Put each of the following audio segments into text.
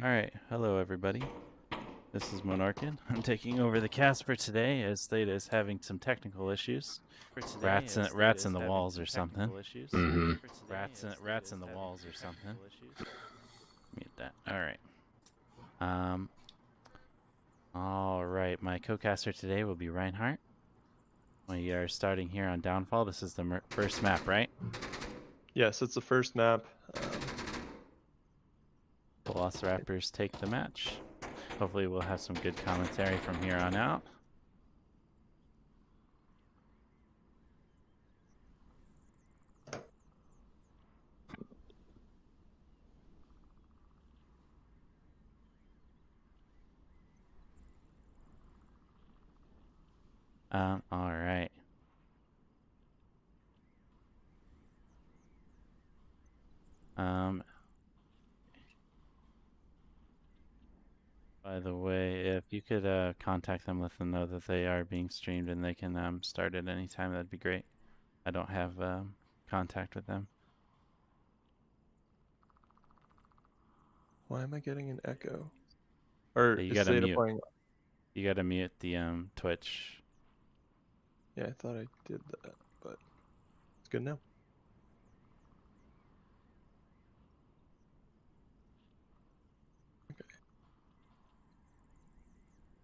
Alright, hello everybody. This is Monarchin. I'm taking over the cast for today as Theta is having some technical issues. Rats in the walls or something. Rats in the walls or something. Mute that. Alright. Alright, my co-caster today will be Reinhardt. We are starting here on Downfall. This is the first map, right? Yes, it's the first map. V3Locirapt0rs take the match. Hopefully we'll have some good commentary from here on out. Alright. By the way, if you could contact them, let them know that they are being streamed and they can start at any time, that'd be great. I don't have contact with them. Why am I getting an echo? Or You is gotta Theta mute. playing? You gotta mute the Twitch. Yeah, I thought I did that, but it's good now.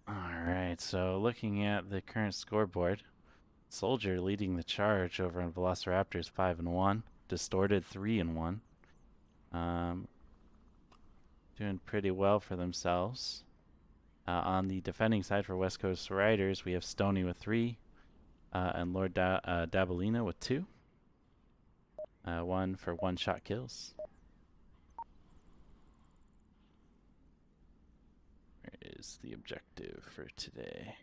Alright, so looking at the current scoreboard, Soldier leading the charge over on V3Locirapt0rs 5-1, Distorted 3-1. Doing pretty well for themselves. On the defending side for West Coast Riders, we have Stony with 3, and Lord Dabalina with 2. 1 for one-shot kills. Where is the objective for today?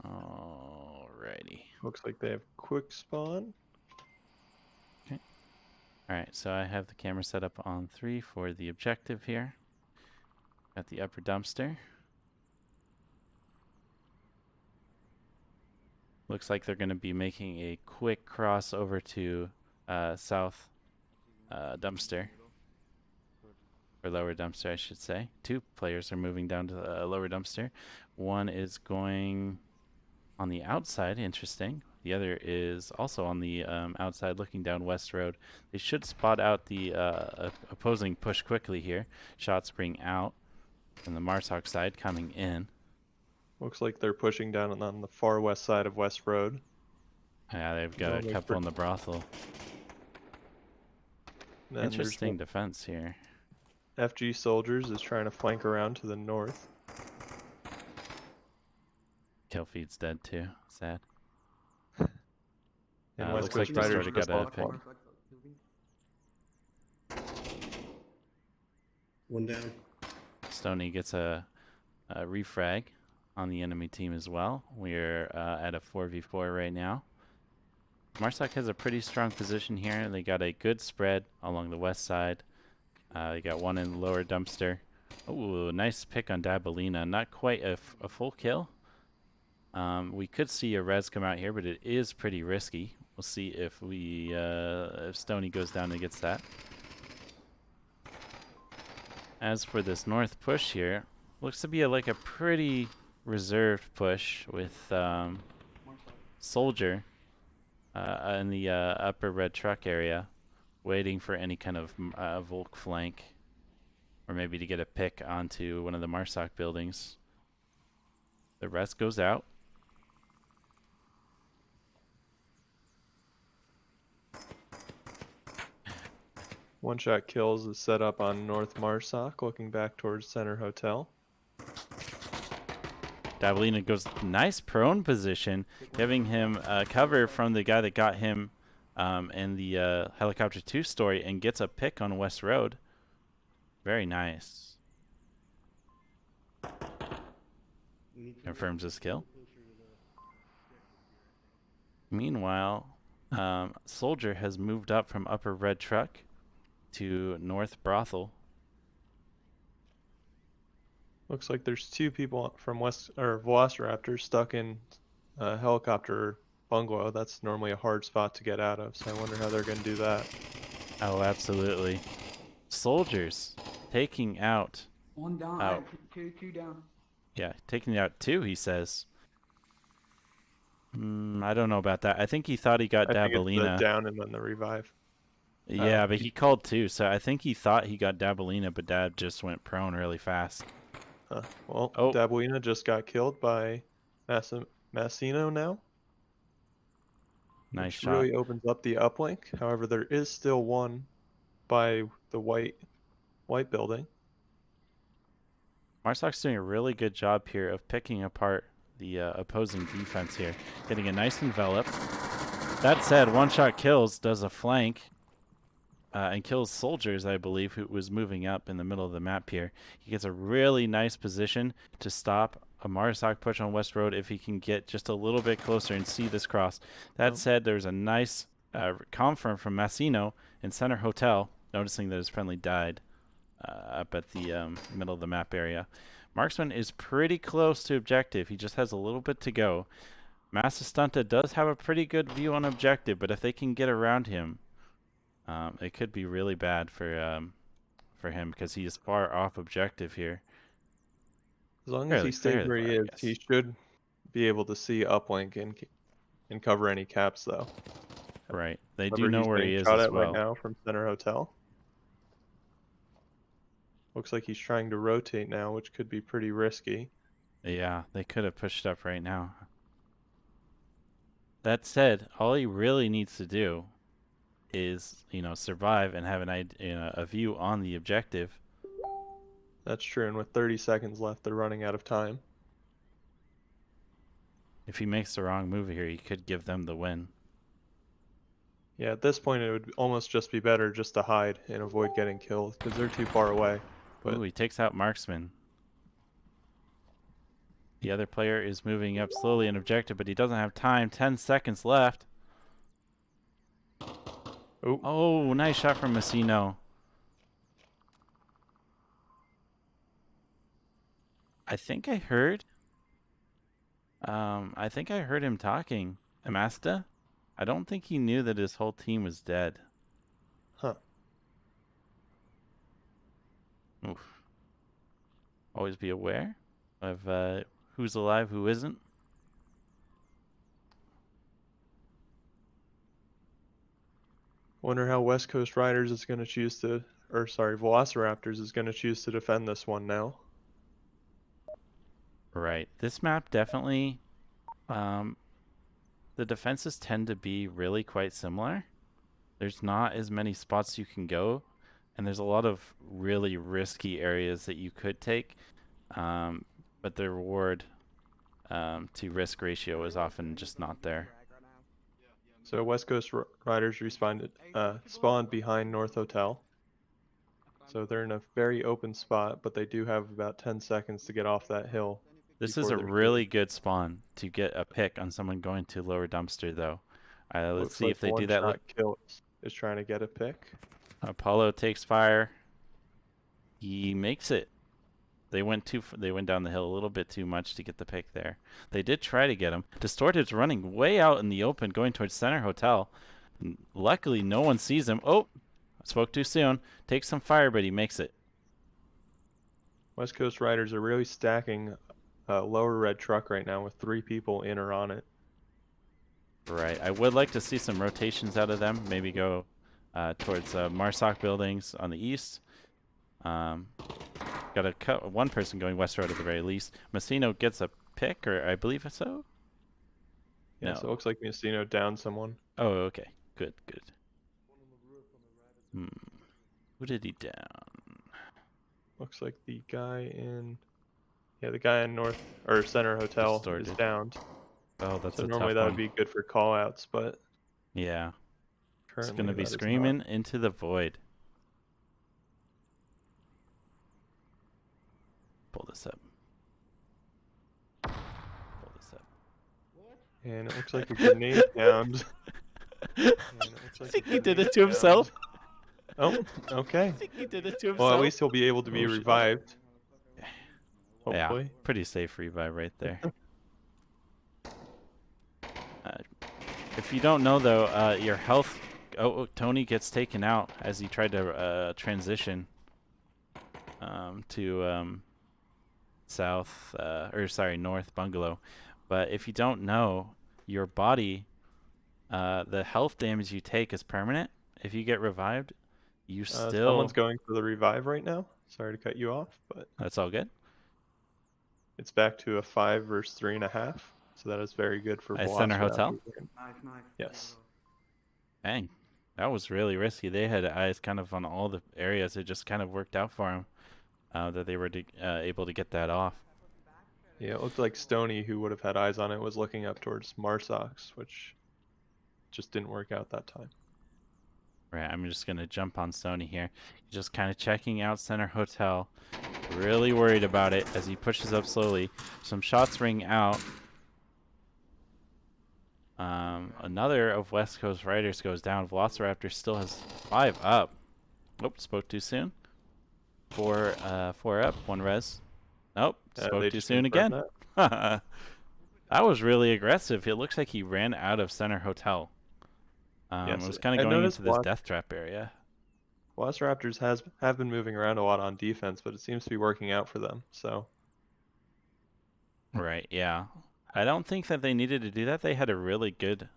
Alrighty. Looks like they have quick spawn. Okay. Alright, so I have the camera set up on 3 for the objective here. Got the upper dumpster. Looks like they're going to be making a quick cross over to south dumpster. Or lower dumpster, I should say. 2 players are moving down to the lower dumpster. One is going on the outside, interesting. The other is also on the outside looking down West Road. They should spot out the opposing push quickly here. Shots bring out from the Marsoc side coming in. Looks like they're pushing down on the far west side of West Road. Yeah, they've got a couple in the brothel. Then Interesting defense here. FG Soldiers is trying to flank around to the north. Kill feed's dead too. Sad. And West looks Coast like Riders Distorted just got a lost pick. One down. Stony gets a refrag on the enemy team as well. We're at a 4v4 right now. Marsoc has a pretty strong position here. They got a good spread along the west side. They got one in the lower dumpster. Ooh, nice pick on Dabalina. Not quite a full kill. We could see a res come out here, but it is pretty risky. We'll see if if Stony goes down and gets that. As for this north push here, looks to be like a pretty reserved push with Soldier in the upper red truck area, waiting for any kind of Volk flank, or maybe to get a pick onto one of the Marsoc buildings. The rest goes out. One-shot kills is set up on North Marsoc, looking back towards Center Hotel. Dabalina goes nice prone position, giving him cover from the guy that got him in the Helicopter 2 story, and gets a pick on West Road. Very nice. Confirms his kill. Meanwhile, Soldier has moved up from upper red truck to north brothel. Looks like there's 2 people from Velociraptor stuck in a helicopter bungalow. That's normally a hard spot to get out of, so I wonder how they're going to do that. Oh, absolutely. Soldiers taking out. One down. Oh. Two down. Yeah, taking out 2, he says. I don't know about that. I think he thought he got I think it's the Dabalina. down and then the revive. Yeah, but he called 2, so I think he thought he got Dabalina, but Dab just went prone really fast. Well, Oh. Dabalina just got killed by Massino now. Nice which shot. really opens up the uplink. However, there is still one by the white building. Marsoc's doing a really good job here of picking apart the opposing defense here. Getting a nice envelop. That said, one-shot kills does a flank and kills soldiers, I believe, who was moving up in the middle of the map here. He gets a really nice position to stop a Marsoc push on West Road if he can get just a little bit closer and see this cross. That said, there's a nice confirm from Massino in Center Hotel, noticing that his friendly died up at the middle of the map area. Marksman is pretty close to objective. He just has a little bit to go. Massistanta does have a pretty good view on objective, but if they can get around him, it could be really bad for him because he is far off objective here. As long as he stays where he is, he should be able to see uplink and cover any caps, though. Right. They do know where he is as well. Right now from Center Hotel. Looks like he's trying to rotate now, which could be pretty risky. Yeah, they could have pushed up right now. That said, all he really needs to do is, survive and have a view on the objective. That's true, and with 30 seconds left, they're running out of time. If he makes the wrong move here, he could give them the win. Yeah, at this point, it would almost just be better just to hide and avoid getting killed, because they're too far away. But ooh, he takes out Marksman. The other player is moving up slowly in objective, but he doesn't have time. 10 seconds left. ooh. Oh, nice shot from Massino. I think I heard him talking. Amasta? I don't think he knew that his whole team was dead. Huh. Oof. Always be aware of who's alive, who isn't. Wonder how West Coast Riders is going to choose to, Velociraptors is going to choose to defend this one now. Right. This map definitely, the defenses tend to be really quite similar. There's not as many spots you can go, and there's a lot of really risky areas that you could take, but the reward to risk ratio is often just not there. So West Coast Riders spawned behind North Hotel. So they're in a very open spot, but they do have about 10 seconds to get off that hill. This is a really good spawn to get a pick on someone going to lower dumpster, though. Let's see if they do that. Kill is trying to get a pick. Apollo takes fire. He makes it. They went down the hill a little bit too much to get the pick there. They did try to get him. Distorted's running way out in the open, going towards Center Hotel. Luckily, no one sees him. Oh, I spoke too soon. Takes some fire, but he makes it. West Coast Riders are really stacking lower red truck right now with 3 people in or on it. Right. I would like to see some rotations out of them. Maybe go towards Marsoc buildings on the east. Got one person going west road at the very least. Massino gets a pick, or I believe so. Yeah, no. So it looks like Massino downed someone. Oh, okay. Good. Who did he down? Looks like the guy in North or Center Hotel is downed. Oh, that's so a normally tough that would be good for callouts, but yeah, it's gonna be that screaming into the void. Pull this up. And it looks like a grenade downed. I think he did it to himself. Oh, okay. I think he did it to himself. Well, at least he'll be able to be revived. Hopefully. Yeah, pretty safe revive right there. If you don't know though, your health. Oh, Tony gets taken out as he tried to transition to south, or sorry, north bungalow. But if you don't know, your body, the health damage you take is permanent. If you get revived, you Someone's still. going for the revive right now. Sorry to cut you off, but That's all good. it's back to a 5 versus 3.5. So that is very good for At Center Hotel. Velociraptor. Yes. Dang, that was really risky. They had eyes kind of on all the areas. It just kind of worked out for them that they were able to get that off. Yeah, it looked like Stony, who would have had eyes on it, was looking up towards Marsox, which just didn't work out that time. Right, I'm just going to jump on Sony here. Just kind of checking out Center Hotel. Really worried about it as he pushes up slowly. Some shots ring out. Another of West Coast Riders goes down. Velociraptor still has 5 up. Nope, spoke too soon. 4 up, 1 res. Nope, spoke too soon again. That was really aggressive. It looks like he ran out of Center Hotel. Yes, it was kind of going into this death trap area. Velociraptors have been moving around a lot on defense, but it seems to be working out for them. So. Right. Yeah. I don't think that they needed to do that. They had a really good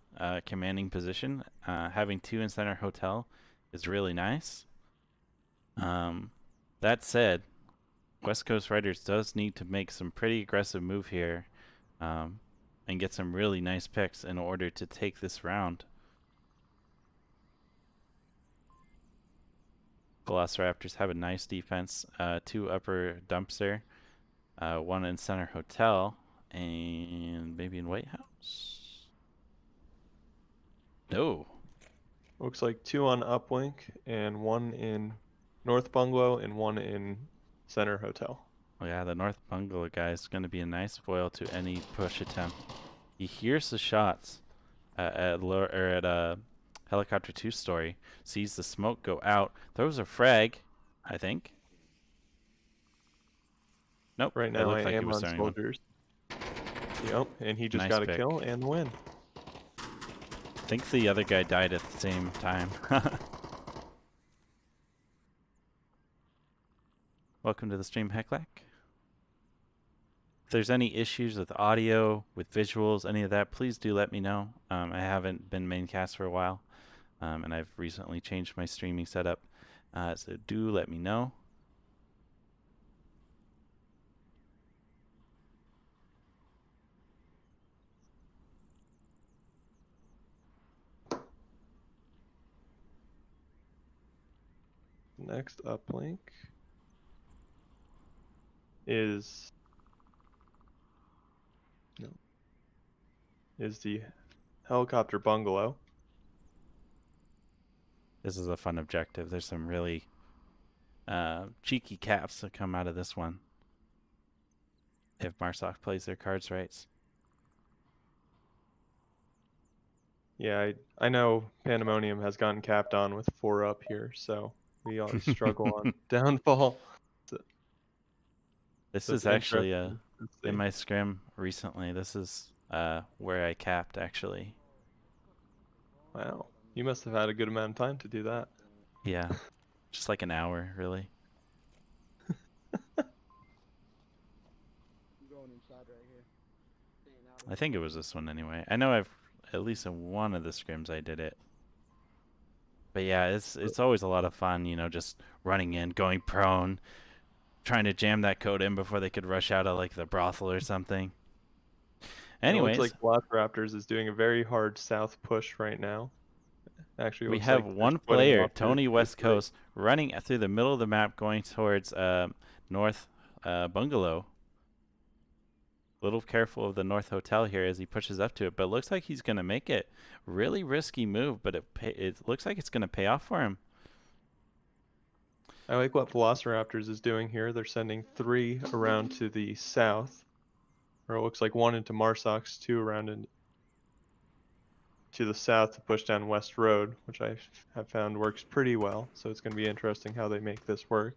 commanding position. Having 2 in Center Hotel is really nice. That said, West Coast Riders does need to make some pretty aggressive move here and get some really nice picks in order to take this round. Velociraptors have a nice defense. 2 upper dumpster, 1 in Center Hotel, and maybe in White House. No. Looks like 2 on Uplink and 1 in North Bungalow and 1 in Center Hotel. Oh yeah, the North Bungalow guy is going to be a nice foil to any push attempt. He hears the shots at Helicopter 2 story, sees the smoke go out, throws a frag, I think. Nope. Right now I am on soldiers. Yep, and he just got a kill and the win. I think the other guy died at the same time. Welcome to the stream, Hecklack. If there's any issues with audio, with visuals, any of that, please do let me know. I haven't been maincast for a while, and I've recently changed my streaming setup, so do let me know. Next uplink is the Helicopter Bungalow. This is a fun objective. There's some really cheeky caps that come out of this one if Marsoc plays their cards right. Yeah, I know Pandemonium has gotten capped on with 4 up here, so we always struggle on downfall. This is actually in my scrim recently. This is where I capped, actually. Wow, you must have had a good amount of time to do that. Yeah, just like an hour, really. I think it was this one anyway. I know at least in one of the scrims I did it. But yeah, it's always a lot of fun, you know, just running in, going prone, trying to jam that code in before they could rush out of like the brothel or something. Anyways, it looks like Velociraptors is doing a very hard south push right now. Actually, we have one player, Tony West Coast, running through the middle of the map, going towards North Bungalow. A little careful of the North Hotel here as he pushes up to it, but it looks like he's going to make it. Really risky move, but it looks like it's going to pay off for him. I like what Velociraptors is doing here. They're sending 3 around to the south, or it looks like 1 into Marsox, 2 around to the south to push down West Road, which I have found works pretty well. So it's going to be interesting how they make this work.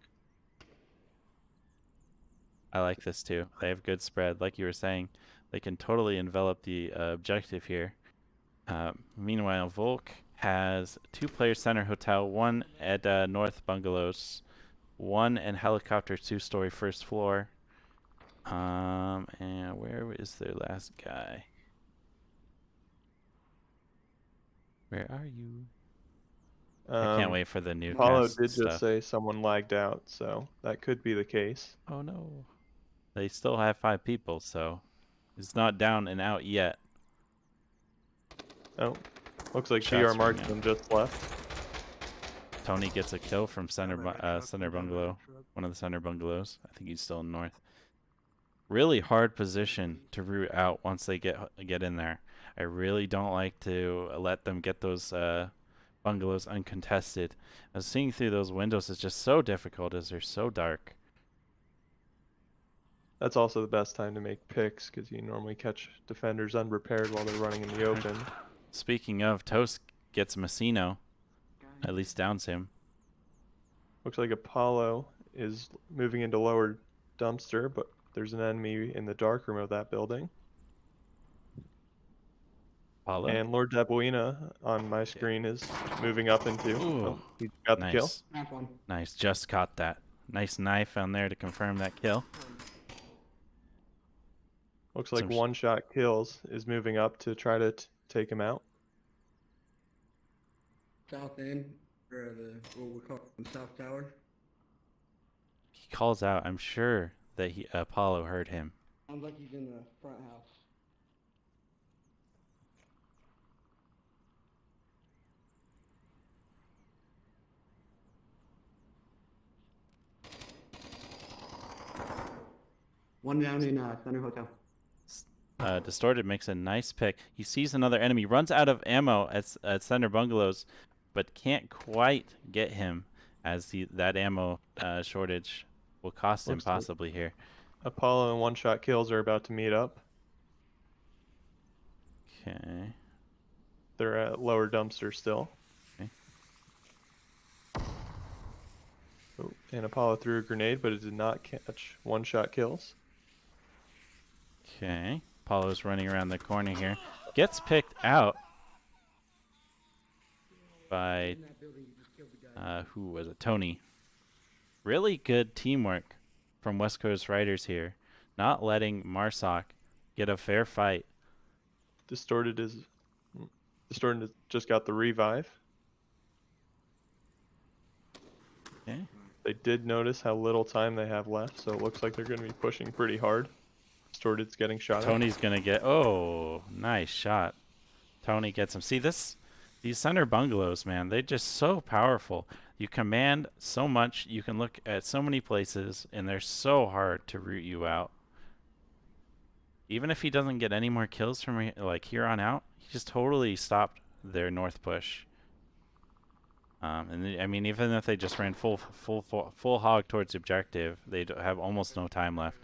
I like this too. They have good spread. Like you were saying, they can totally envelop the objective here. Meanwhile, Volk has 2-player center hotel, 1 at North Bungalows, 1 in helicopter 2-story first floor. And where is their last guy? Where are you? I can't wait for the new Apollo cast did just stuff. say someone lagged out, so that could be the case. Oh no. They still have 5 people, so it's not down and out yet. Oh, looks like GR Shots ring out. Marksman just left. Tony gets a kill from center bungalow, one of the center bungalows. I think he's still in north. Really hard position to root out once they get in there. I really don't like to let them get those bungalows uncontested. Seeing through those windows is just so difficult as they're so dark. That's also the best time to make picks because you normally catch defenders unprepared while they're running in the open. Speaking of, Toast gets Messino. At least downs him. Looks like Apollo is moving into lower dumpster, but there's an enemy in the dark room of that building. Apollo. And Lord Dabuina on my screen is moving up into. Oh, he got the kill. Nice, just caught that. Nice knife on there to confirm that kill. Looks like one-shot kills is moving up to try to take him out. South end, or what we call the South Tower. He calls out. I'm sure that Apollo heard him. Sounds like he's in the front house. One down in Thunder Hotel. Distorted makes a nice pick. He sees another enemy, runs out of ammo at Center Bungalows, but can't quite get him as that ammo shortage will cost him possibly here. Apollo and one-shot kills are about to meet up. Okay. They're at lower dumpster still. Okay. Oh, and Apollo threw a grenade, but it did not catch one-shot kills. Okay. Apollo's running around the corner here. Gets picked out by, who was it? Tony. Really good teamwork from West Coast Riders here. Not letting Marsoc get a fair fight. Distorted just got the revive. Okay. They did notice how little time they have left, so it looks like they're going to be pushing pretty hard. Distorted's getting shot at. Tony's going to get... Oh, nice shot. Tony gets him. See, these center bungalows, man, they're just so powerful. You command so much. You can look at so many places, and they're so hard to root you out. Even if he doesn't get any more kills from like here on out, he just totally stopped their north push. And I mean, even if they just ran full hog towards the objective, they'd have almost no time left.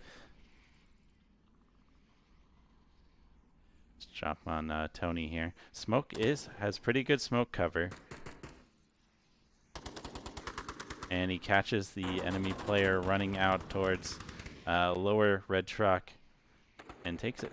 Let's chop on Tony here. Smoke has pretty good smoke cover. And he catches the enemy player running out towards lower red truck and takes it.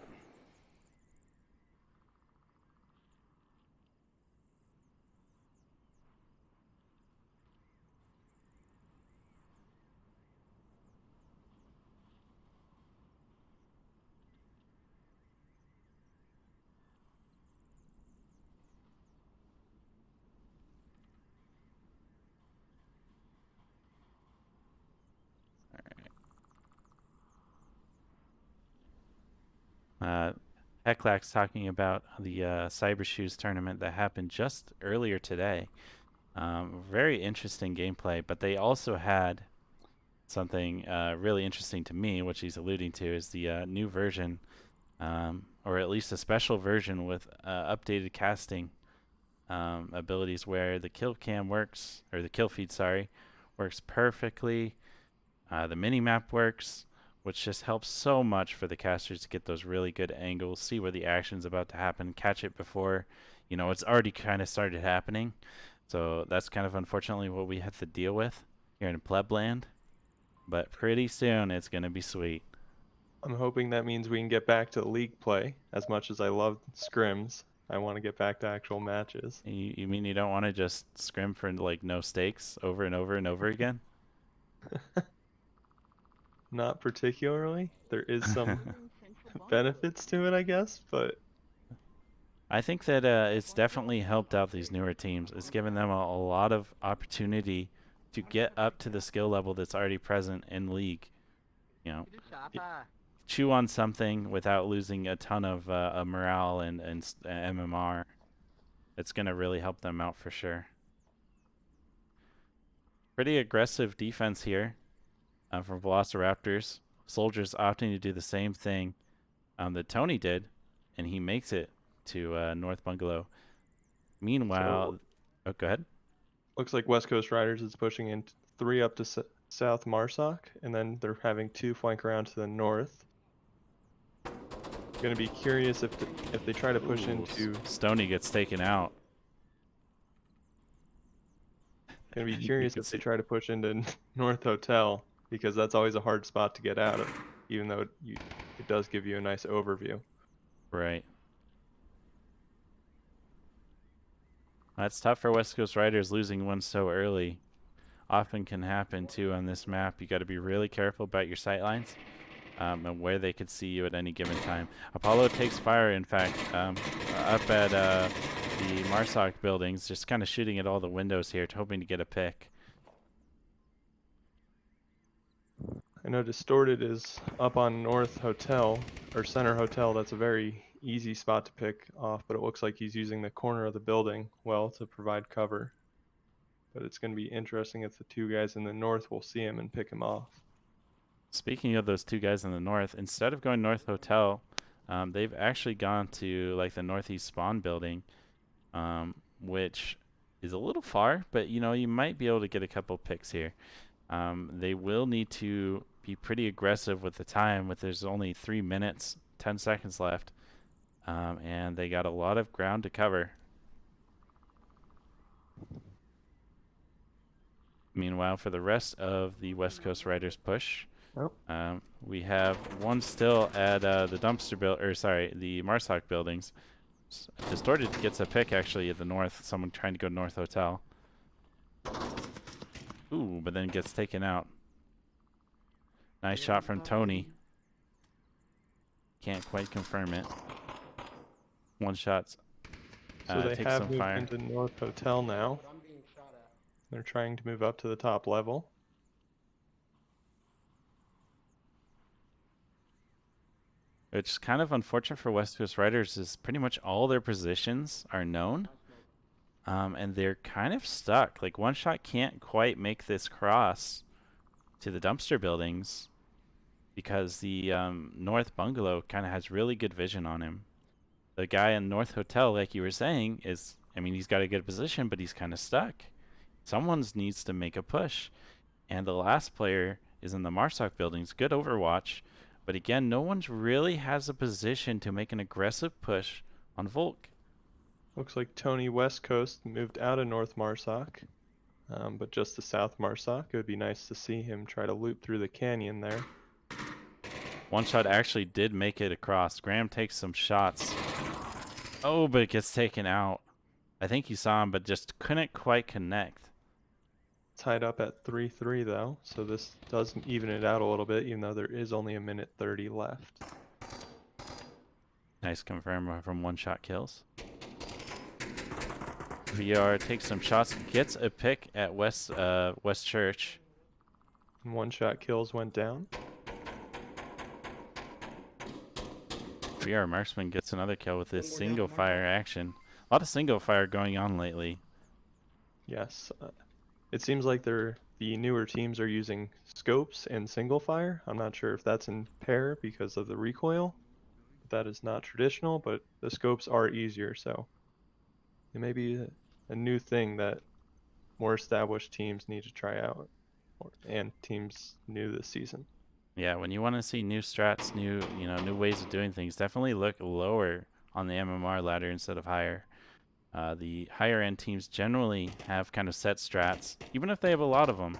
Heclax talking about the Cyber Shoes tournament that happened just earlier today. Very interesting gameplay, but they also had something really interesting to me, which he's alluding to, is the new version, or at least a special version with updated casting abilities where the kill cam works, or the kill feed, sorry, works perfectly. The mini map works, which just helps so much for the casters to get those really good angles, see where the action's about to happen, catch it before, it's already kind of started happening. So that's kind of unfortunately what we have to deal with here in Plebland. But pretty soon it's going to be sweet. I'm hoping that means we can get back to league play, as much as I love scrims. I want to get back to actual matches. You mean you don't want to just scrim for like no stakes over and over and over again? Not particularly. There is some benefits to it, I guess, but I think that it's definitely helped out these newer teams. It's given them a lot of opportunity to get up to the skill level that's already present in league. You know, chew on something without losing a ton of morale and MMR. It's going to really help them out for sure. Pretty aggressive defense here from Velociraptors. Soldiers opting to do the same thing that Tony did, and he makes it to North Bungalow. Meanwhile, oh, go ahead. Looks like West Coast Riders is pushing in 3 up to South Marsoc, and then they're having 2 flank around to the north. Going to be curious if they try to push into. Stony gets taken out. Going to be curious if they try to push into North Hotel, because that's always a hard spot to get out of, even though it does give you a nice overview. Right. That's tough for West Coast Riders. Losing one so early often can happen too on this map. You got to be really careful about your sight lines and where they could see you at any given time. Apollo takes fire, in fact, up at the Marsoc buildings, just kind of shooting at all the windows here, hoping to get a pick. I know Distorted is up on North Hotel, or Center Hotel. That's a very easy spot to pick off, but it looks like he's using the corner of the building well to provide cover. But it's going to be interesting if the 2 guys in the north will see him and pick him off. Speaking of those 2 guys in the north, instead of going North Hotel, they've actually gone to like the Northeast Spawn building, which is a little far, but you know, you might be able to get a couple picks here. They will need to be pretty aggressive with the time, with there's only 3 minutes, 10 seconds left, and they got a lot of ground to cover. Meanwhile, for the rest of the West Coast Riders push, we have one still at the the Marsoc buildings. Distorted gets a pick actually at the north. Someone trying to go North Hotel. Ooh, but then gets taken out. Nice shot from Tony. Can't quite confirm it. One shot. So they takes have some moved fire. into North Hotel now. They're trying to move up to the top level. Which is kind of unfortunate for West Coast Riders is pretty much all their positions are known. And they're kind of stuck. Like, One Shot can't quite make this cross to the dumpster buildings because the North Bungalow kind of has really good vision on him. The guy in North Hotel, like you were saying, I mean, he's got a good position, but he's kind of stuck. Someone needs to make a push. And the last player is in the Marsoc buildings. Good overwatch. But again, no one's really has a position to make an aggressive push on Volk. Looks like Tony West Coast moved out of North Marsoc, but just to South Marsoc. It would be nice to see him try to loop through the canyon there. One Shot actually did make it across. Graham takes some shots. Oh, but it gets taken out. I think you saw him, but just couldn't quite connect. Tied up at 3-3 though, so this does even it out a little bit, even though there is only a minute 30 left. Nice confirm from One Shot kills. VR takes some shots, gets a pick at West Church. And One Shot kills went down. VR Marksman gets another kill with this single fire action. A lot of single fire going on lately. Yes. It seems like the newer teams are using scopes and single fire. I'm not sure if that's in pair because of the recoil. That is not traditional, but the scopes are easier, so it may be a new thing that more established teams need to try out, and teams new this season. Yeah, when you want to see new strats, new ways of doing things, definitely look lower on the MMR ladder instead of higher. The higher end teams generally have kind of set strats, even if they have a lot of them.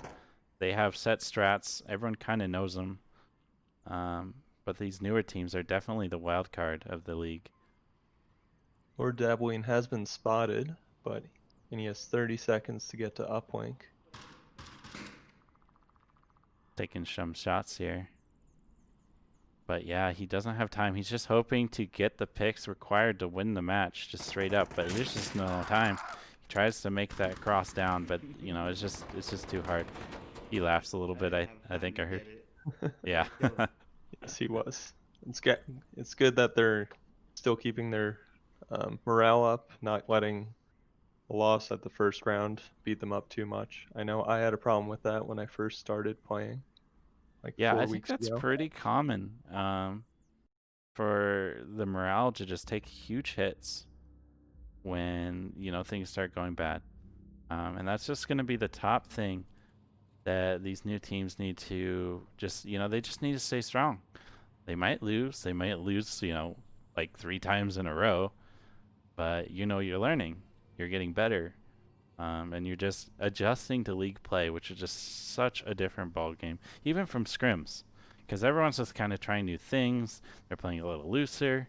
They have set strats. Everyone kind of knows them. But these newer teams are definitely the wild card of the league. Lord Dabbling has been spotted, and he has 30 seconds to get to uplink. Taking some shots here. But yeah, he doesn't have time. He's just hoping to get the picks required to win the match, just straight up. But there's just no time. He tries to make that cross down, but you know, it's just too hard. He laughs a little bit. I think I heard. Yeah. Yes, he was. It's good that they're still keeping their morale up, not letting a loss at the first round beat them up too much. I know I had a problem with that when I first started playing, like Yeah, 4 I think weeks that's ago. pretty common for the morale to just take huge hits when, you know, things start going bad. And that's just going to be the top thing that these new teams need to just, you know, they just need to stay strong. They might lose, you know, like 3 times in a row, but you know, you're learning, you're getting better. And you're just adjusting to league play, which is just such a different ball game, even from scrims, because everyone's just kind of trying new things. They're playing a little looser,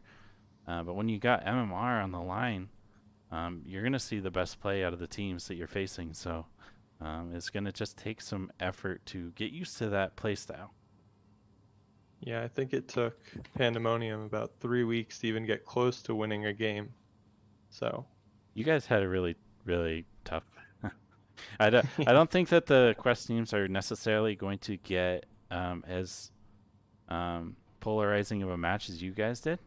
but when you got MMR on the line, you're gonna see the best play out of the teams that you're facing. So it's gonna just take some effort to get used to that play style. Yeah, I think it took Pandemonium about 3 weeks to even get close to winning a game. So You guys had a really, really tough. I don't think that the quest teams are necessarily going to get as polarizing of a match as you guys did.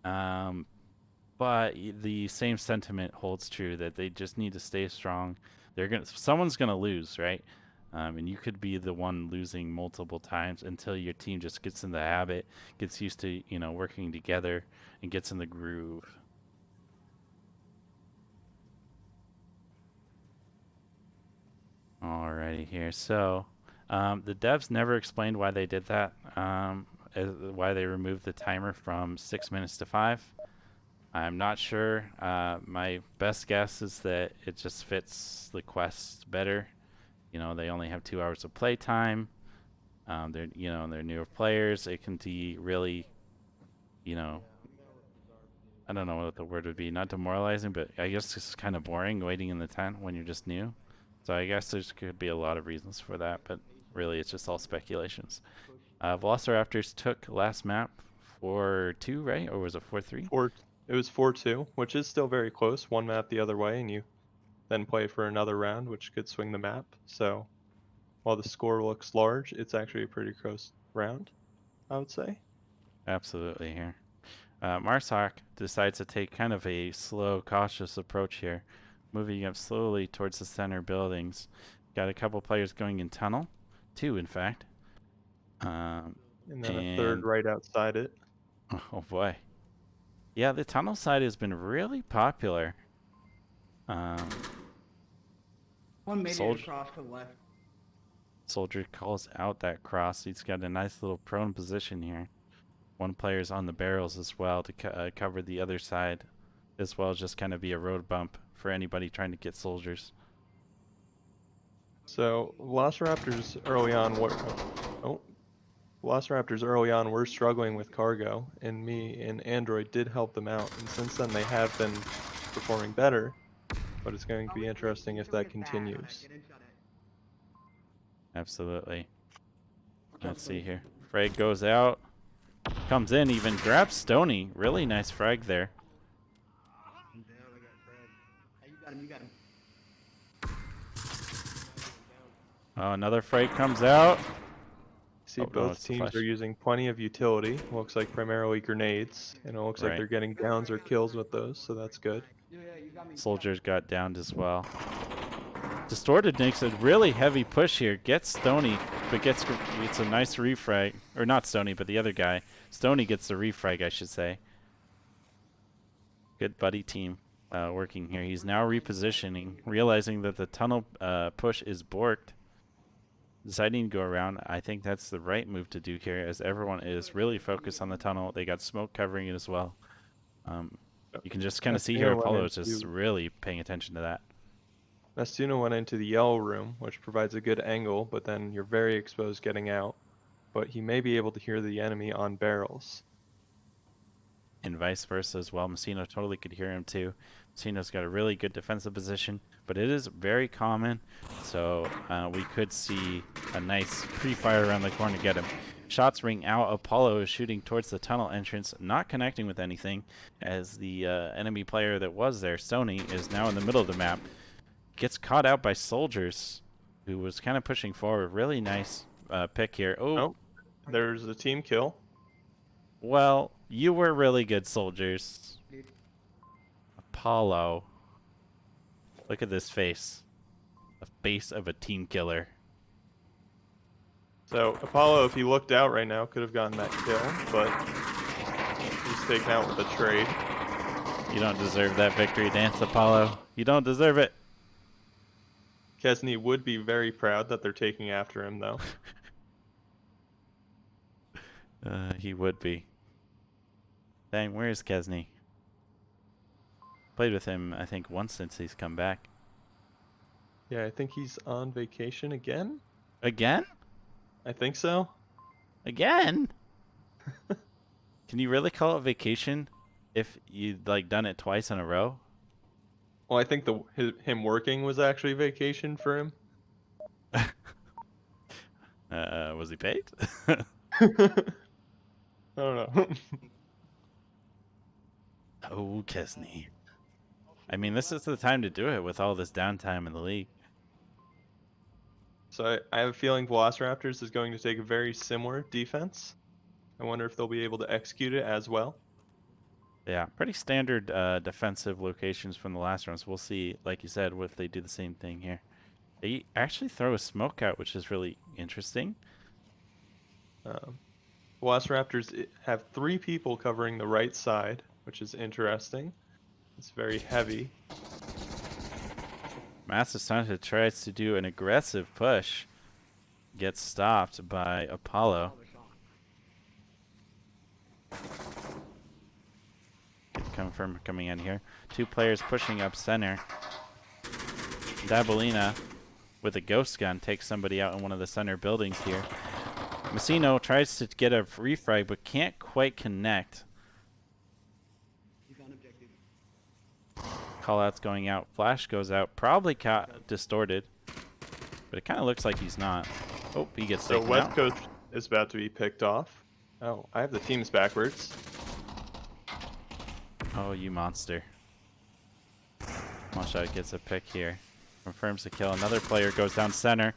But the same sentiment holds true that they just need to stay strong. Someone's gonna lose, right? And you could be the one losing multiple times until your team just gets in the habit, gets used to, you know, working together, and gets in the groove. Alrighty here. So the devs never explained why they did that. Why they removed the timer from 6 minutes to 5. I'm not sure. My best guess is that it just fits the quest better. You know, they only have 2 hours of playtime. They're newer players. It can be really, you know, I don't know what the word would be. Not demoralizing, but I guess it's kind of boring waiting in the tent when you're just new. So I guess there's could be a lot of reasons for that, but really it's just all speculations. Velociraptors took last map 4-2, right? Or was it 4-3? it was 4-2, which is still very close. One map the other way, and you then play for another round, which could swing the map. So while the score looks large, it's actually a pretty close round, I would say. Absolutely here. Marsoc decides to take kind of a slow, cautious approach here, moving up slowly towards the center buildings. Got a couple players going in tunnel, 2 in fact. And then a third right outside it. Oh boy. Yeah, the tunnel side has been really popular. One made it across to the left. Soldier calls out that cross. He's got a nice little prone position here. One player's on the barrels as well to cover the other side, as well as just kind of be a road bump for anybody trying to get soldiers. So Velociraptors early on were struggling with cargo, and me and Android did help them out, and since then they have been performing better, but it's going to be interesting if that continues. Absolutely. Let's see here. Frag goes out, comes in, even grabs Stony. Really nice frag there. You got him. Oh, another frag comes out. See, Oh, no, both it's the teams flash. are using plenty of utility. Looks like primarily grenades, and it looks like Right. they're getting downs or kills with those, so that's good. Soldiers got downed as well. Distorted makes a really heavy push here. Gets Stony, but gets a nice refrag. Or not Stony, but the other guy. Stony gets the refrag, I should say. Good buddy team working here. He's now repositioning, realizing that the tunnel push is borked. Deciding to go around. I think that's the right move to do here, as everyone is really focused on the tunnel. They got smoke covering it as well. You can just kind of see here Apollo is just really paying attention to that. Nastuna went into the yellow room, which provides a good angle, but then you're very exposed getting out. But he may be able to hear the enemy on barrels. and vice versa as well. Messino totally could hear him too. Messino's got a really good defensive position, but it is very common, so we could see a nice pre-fire around the corner to get him. Shots ring out. Apollo is shooting towards the tunnel entrance, not connecting with anything, as the enemy player that was there, Sony, is now in the middle of the map. Gets caught out by soldiers, who was kind of pushing forward. Really nice pick here. Oh, there's a team kill. Well, you were really good, soldiers. Apollo. Look at this face. The face of a team killer. So Apollo, if he looked out right now, could have gotten that kill, but he's taken out with a trade. You don't deserve that victory dance, Apollo. You don't deserve it. Kesney would be very proud that they're taking after him, though. He would be. Dang, where is Kesney? Played with him, I think, once since he's come back. Yeah, I think he's on vacation again. Again? I think so. Again? Can you really call it vacation if you'd like done it twice in a row? Well, I think him working was actually vacation for him. Was he paid? I don't know. Oh, Kesney. I mean, this is the time to do it with all this downtime in the league. So I have a feeling Velociraptors is going to take a very similar defense. I wonder if they'll be able to execute it as well. Yeah, pretty standard defensive locations from the last rounds. We'll see, like you said, if they do the same thing here. They actually throw a smoke out, which is really interesting. Velociraptors have 3 people covering the right side, which is interesting. It's very heavy. Massive Santa tries to do an aggressive push. Gets stopped by Apollo. Confirm coming in here. 2 players pushing up center. Dabalina with a ghost gun takes somebody out in one of the center buildings here. Messino tries to get a refrag but can't quite connect. Callouts going out. Flash goes out. Probably distorted. But it kind of looks like he's not. Oh, he gets So taken West out. Coast is about to be picked off. Oh, I have the teams backwards. Oh, you monster. One-shot gets a pick here. Confirms the kill. Another player goes down center.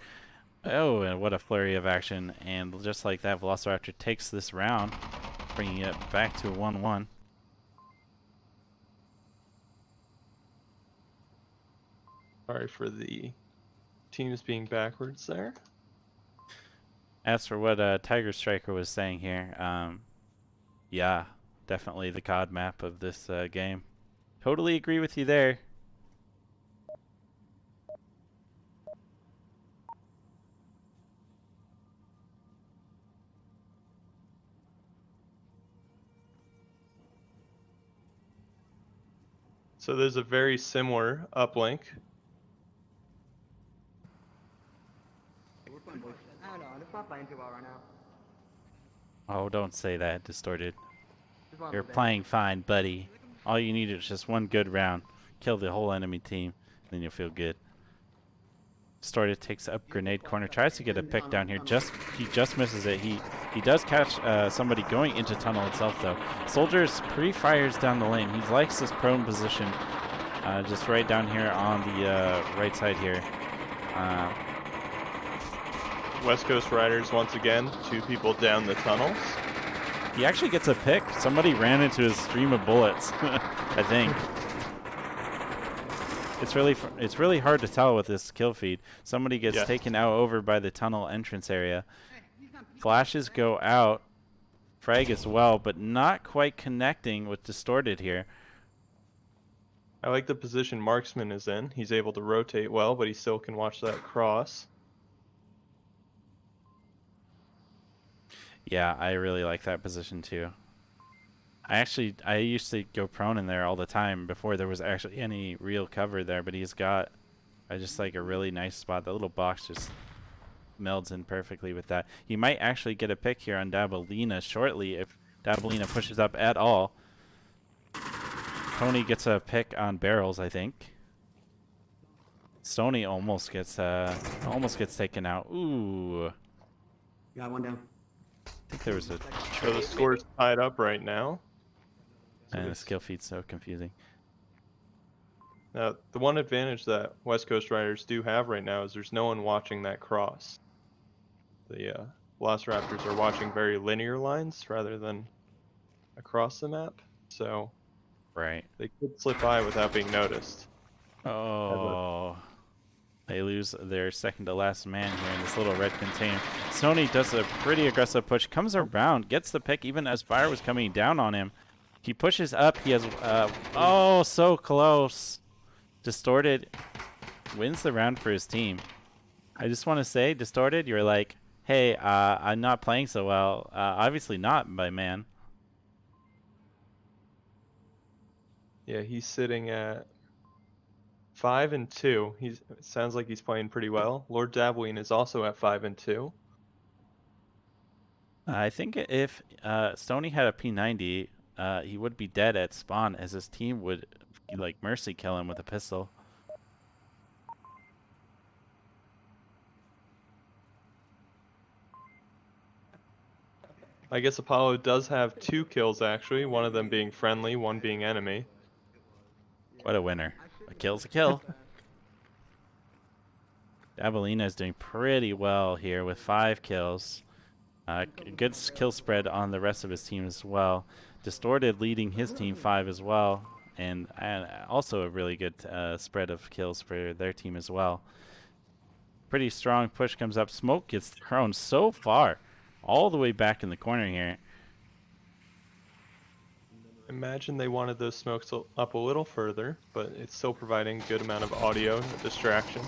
Oh, and what a flurry of action. And just like that, Velociraptor takes this round, bringing it back to 1-1. Sorry for the teams being backwards there. As for what Tiger Striker was saying here, yeah, definitely the COD map of this game. Totally agree with you there. So there's a very similar uplink. We're playing boys. I don't know. It's not playing too well right now. Oh, don't say that, Distorted. Just want You're to playing fine, buddy. All you need is just one good round. Kill the whole enemy team, then you'll feel good. Distorted takes up grenade corner, tries to get a pick down here. He just misses it. He does catch somebody going into tunnel itself though. Soldiers pre-fires down the lane. He likes this prone position, just right down here on the right side here. West Coast Riders once again, 2 people down the tunnels. He actually gets a pick. Somebody ran into his stream of bullets, I think. It's really hard to tell with this kill feed. Somebody gets taken out over by the tunnel entrance area. Flashes go out. Frag as well, but not quite connecting with Distorted here. I like the position Marksman is in. He's able to rotate well, but he still can watch that cross. Yeah, I really like that position too. I used to go prone in there all the time before there was actually any real cover there, but he's got just like a really nice spot. The little box just melds in perfectly with that. He might actually get a pick here on Dabalina shortly if Dabalina pushes up at all. Tony gets a pick on barrels, I think. Stony almost gets taken out. Ooh. Got one down. I think there was a So the score's tied up right now. and the skill feed's so confusing. Now, the one advantage that West Coast riders do have right now is there's no one watching that cross. The Velociraptors are watching very linear lines rather than across the map, so Right. they could slip by without being noticed. Oh. They lose their second to last man here in this little red container. Sony does a pretty aggressive push, comes around, gets the pick even as fire was coming down on him. He pushes up. He has, oh, so close. Distorted wins the round for his team. I just want to say, Distorted, you're like, hey, I'm not playing so well. Obviously not, my man. Yeah, he's sitting at 5-2. It sounds like he's playing pretty well. Lord Dabbling is also at 5-2. I think if Stoney had a P90, he would be dead at spawn, as his team would like mercy kill him with a pistol. I guess Apollo does have 2 kills actually, one of them being friendly, one being enemy. What a winner. A kill's a kill. Dabalina is doing pretty well here with 5 kills. Good kill spread on the rest of his team as well. Distorted leading his team 5 as well. And also a really good spread of kills for their team as well. Pretty strong push comes up. Smoke gets thrown so far. All the way back in the corner here. Imagine they wanted those smokes up a little further, but it's still providing a good amount of audio distraction.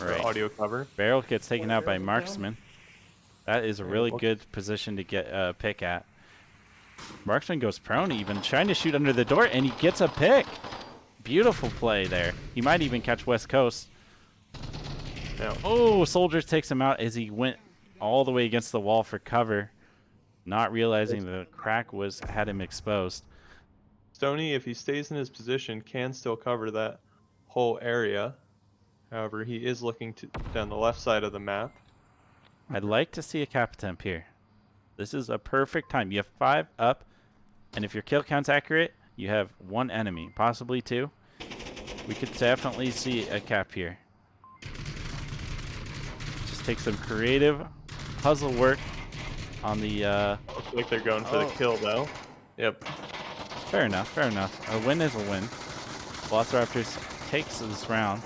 Right. Or audio cover. Barrel gets taken out by Marksman. That is a really good position to get a pick at. Marksman goes prone even, trying to shoot under the door, and he gets a pick. Beautiful play there. He might even catch West Coast. Now, Oh, Soldiers takes him out as he went all the way against the wall for cover, not realizing the crack had him exposed. Stoney, if he stays in his position, can still cover that whole area. However, he is looking down the left side of the map. I'd like to see a cap attempt here. This is a perfect time. You have 5 up, and if your kill count's accurate, you have 1 enemy, possibly 2. We could definitely see a cap here. Just take some creative puzzle work on the... Looks like they're going for the kill, though. Yep. Fair enough, fair enough. A win is a win. Velociraptors takes this round.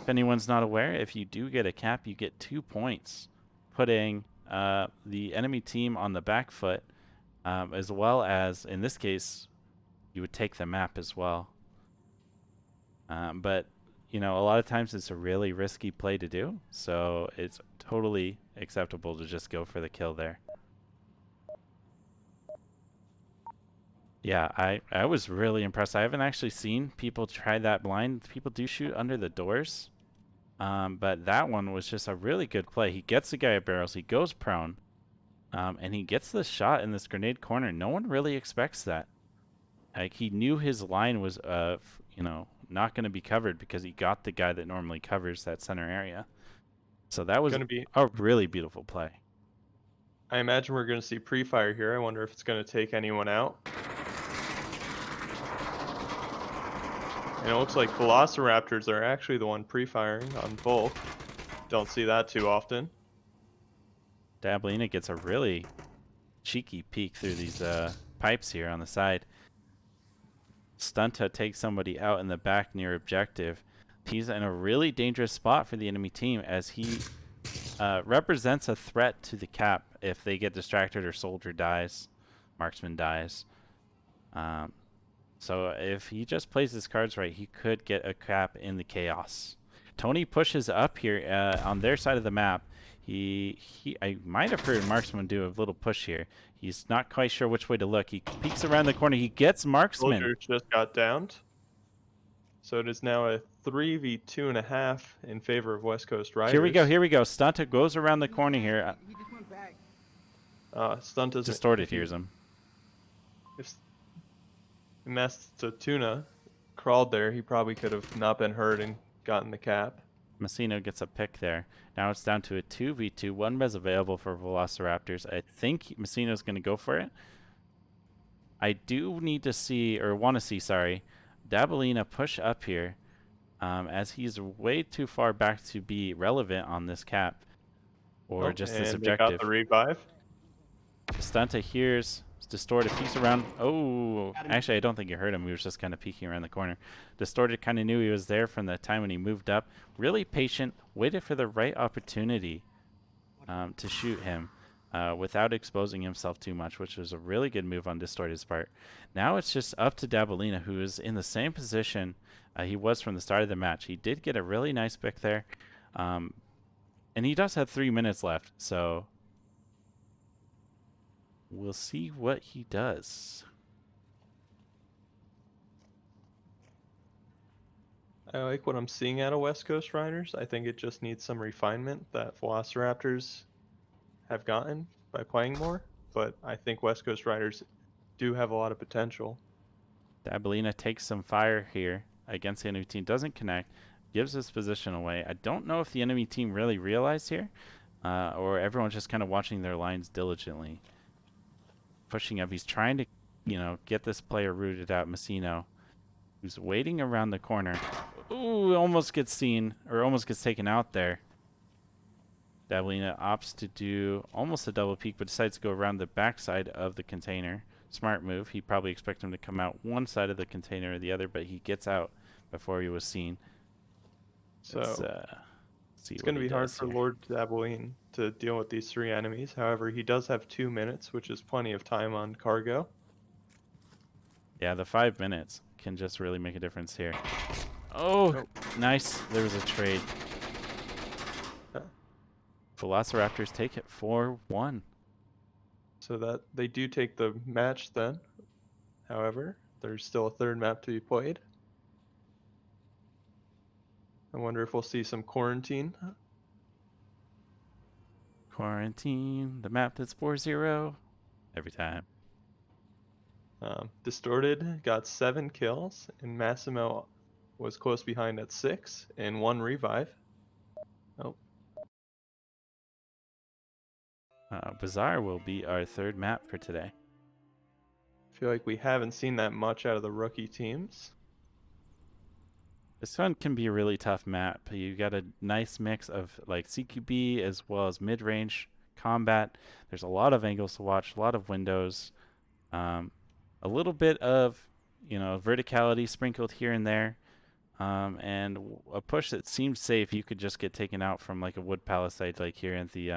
If anyone's not aware, if you do get a cap, you get 2 points, putting the enemy team on the back foot, as well as, in this case, you would take the map as well. But, you know, a lot of times it's a really risky play to do, so it's totally acceptable to just go for the kill there. Yeah, I was really impressed. I haven't actually seen people try that blind. People do shoot under the doors. But that one was just a really good play. He gets the guy at barrels. He goes prone. And he gets the shot in this grenade corner. No one really expects that. Like, he knew his line was, you know, not going to be covered because he got the guy that normally covers that center area. So that was a really beautiful play. I imagine we're going to see pre-fire here. I wonder if it's going to take anyone out. And it looks like Velociraptors are actually the one pre-firing on both. Don't see that too often. Dablina gets a really cheeky peek through these pipes here on the side. Stunta takes somebody out in the back near objective. He's in a really dangerous spot for the enemy team as he represents a threat to the cap if they get distracted or Soldier dies, Marksman dies. So if he just plays his cards right, he could get a cap in the chaos. Tony pushes up here on their side of the map. I might have heard Marksman do a little push here. He's not quite sure which way to look. He peeks around the corner. He gets Marksman. Soldier just got downed. So it is now a 3v2.5 in favor of West Coast Riders. Here we go. Here we go. Stunta goes around the corner here. He just went back. Stunta's Distorted hears him. If Tuna crawled there, he probably could have not been hurt and gotten the cap. Messino gets a pick there. Now it's down to a 2v2. One res available for Velociraptors. I think Messino's going to go for it. I do need to see, or want to see, sorry, Dabalina push up here, as he's way too far back to be relevant on this cap, or just this And they got objective. the revive. Stunta hears Distorted, peeks around. Oh, actually, I don't think he heard him. He was just kind of peeking around the corner. Distorted kind of knew he was there from the time when he moved up. Really patient, waited for the right opportunity to shoot him without exposing himself too much, which was a really good move on Distorted's part. Now it's just up to Dabalina, who is in the same position he was from the start of the match. He did get a really nice pick there, and he does have 3 minutes left, so we'll see what he does. I like what I'm seeing out of West Coast Riders. I think it just needs some refinement that Velociraptors have gotten by playing more, but I think West Coast Riders do have a lot of potential. Dabalina takes some fire here against the enemy team, doesn't connect, gives his position away. I don't know if the enemy team really realized here, or everyone's just kind of watching their lines diligently. Pushing up, he's trying to, get this player rooted out, Messino, who's waiting around the corner. Ooh, almost gets seen, or almost gets taken out there. Dabalina opts to do almost a double peek, but decides to go around the backside of the container. Smart move. He probably expected him to come out one side of the container or the other, but he gets out before he was seen. So it's going to be hard for Lord Dabalina to deal with these three enemies. However, he does have 2 minutes, which is plenty of time on cargo. Yeah, the 5 minutes can just really make a difference here. Oh, nice. There was a trade. Velociraptors take it 4-1. So that they do take the match then. However, there's still a third map to be played. I wonder if we'll see some quarantine. Quarantine, the map that's 4-0 every time. Distorted got 7 kills, and Massimo was close behind at 6 and 1 revive. Oh. Bazaar will be our third map for today. I feel like we haven't seen that much out of the rookie teams. This one can be a really tough map. You got a nice mix of like CQB as well as mid-range combat. There's a lot of angles to watch, a lot of windows, a little bit of verticality sprinkled here and there, and a push that seems safe. You could just get taken out from like a wood palisade, like here in the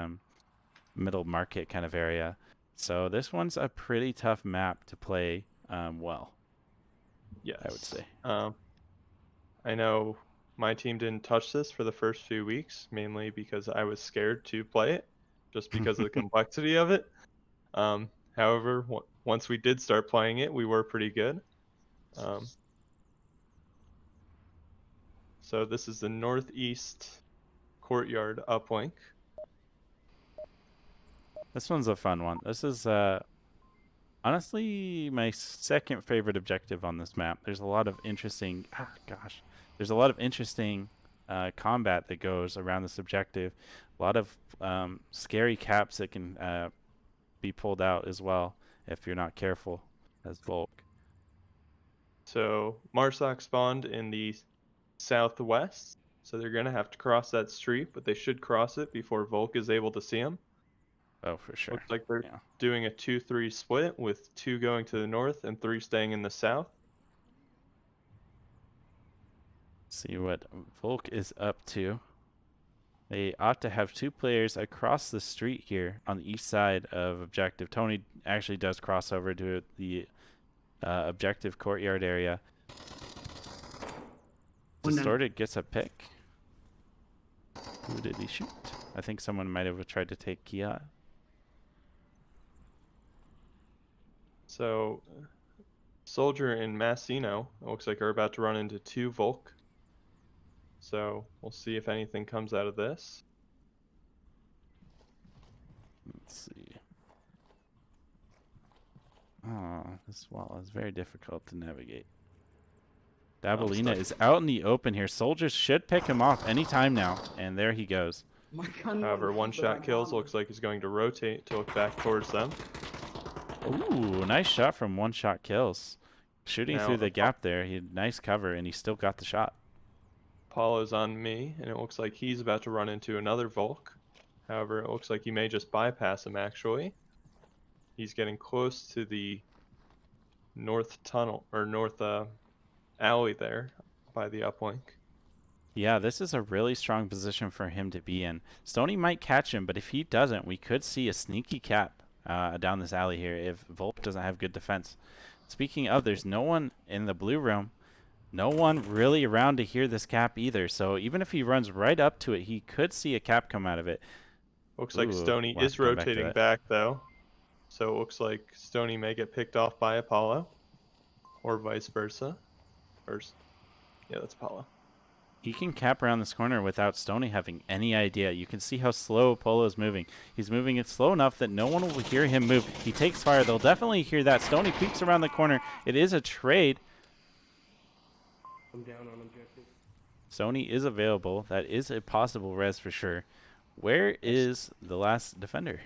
middle market kind of area. So this one's a pretty tough map to play well. Yes, I would say. I know my team didn't touch this for the first few weeks, mainly because I was scared to play it, just because of the complexity of it. However, once we did start playing it, we were pretty good. So this is the northeast courtyard uplink. This one's a fun one. This is honestly my second favorite objective on this map. There's a lot of interesting there's a lot of interesting combat that goes around this objective. A lot of scary caps that can be pulled out as well if you're not careful as Volk. So Marsoc spawned in the southwest, so they're going to have to cross that street, but they should cross it before Volk is able to see them. Oh, for sure. Looks like they're doing a 2-3 split, with 2 going to the north and 3 staying in the south. See what Volk is up to. They ought to have 2 players across the street here on the east side of objective. Tony actually does cross over to the objective courtyard area. Distorted gets a pick. Who did he shoot? I think someone might have tried to take Kia. So Soldier and Massino, it looks like, are about to run into 2 Volk. So we'll see if anything comes out of this. Let's see. Oh, this wall is very difficult to navigate. Dabalina is out in the open here. Soldiers should pick him off anytime now. And there he goes. My gun However, won't one shoot, but my shot kills. gun- Looks like he's going to rotate to look back towards them. Ooh, nice shot from one shot kills. Shooting Now, through the gap there. He had nice cover and he still got the shot. Apollo's on me, and it looks like he's about to run into another Volk. However, it looks like he may just bypass him actually. He's getting close to the north tunnel, or north alley there by the uplink. Yeah, this is a really strong position for him to be in. Stoney might catch him, but if he doesn't, we could see a sneaky cap down this alley here if Volp doesn't have good defense. Speaking of, there's no one in the blue room. No one really around to hear this cap either. So even if he runs right up to it, he could see a cap come out of it. Looks like Ooh, Stoney we'll have is to come back to rotating that. back though. So it looks like Stoney may get picked off by Apollo. Or vice versa. Yeah, that's Apollo. He can cap around this corner without Stoney having any idea. You can see how slow Polo is moving. He's moving it slow enough that no one will hear him move. He takes fire. They'll definitely hear that. Stoney peeks around the corner. It is a trade. I'm down on objective. Stoney is available. That is a possible res for sure. Where is the last defender?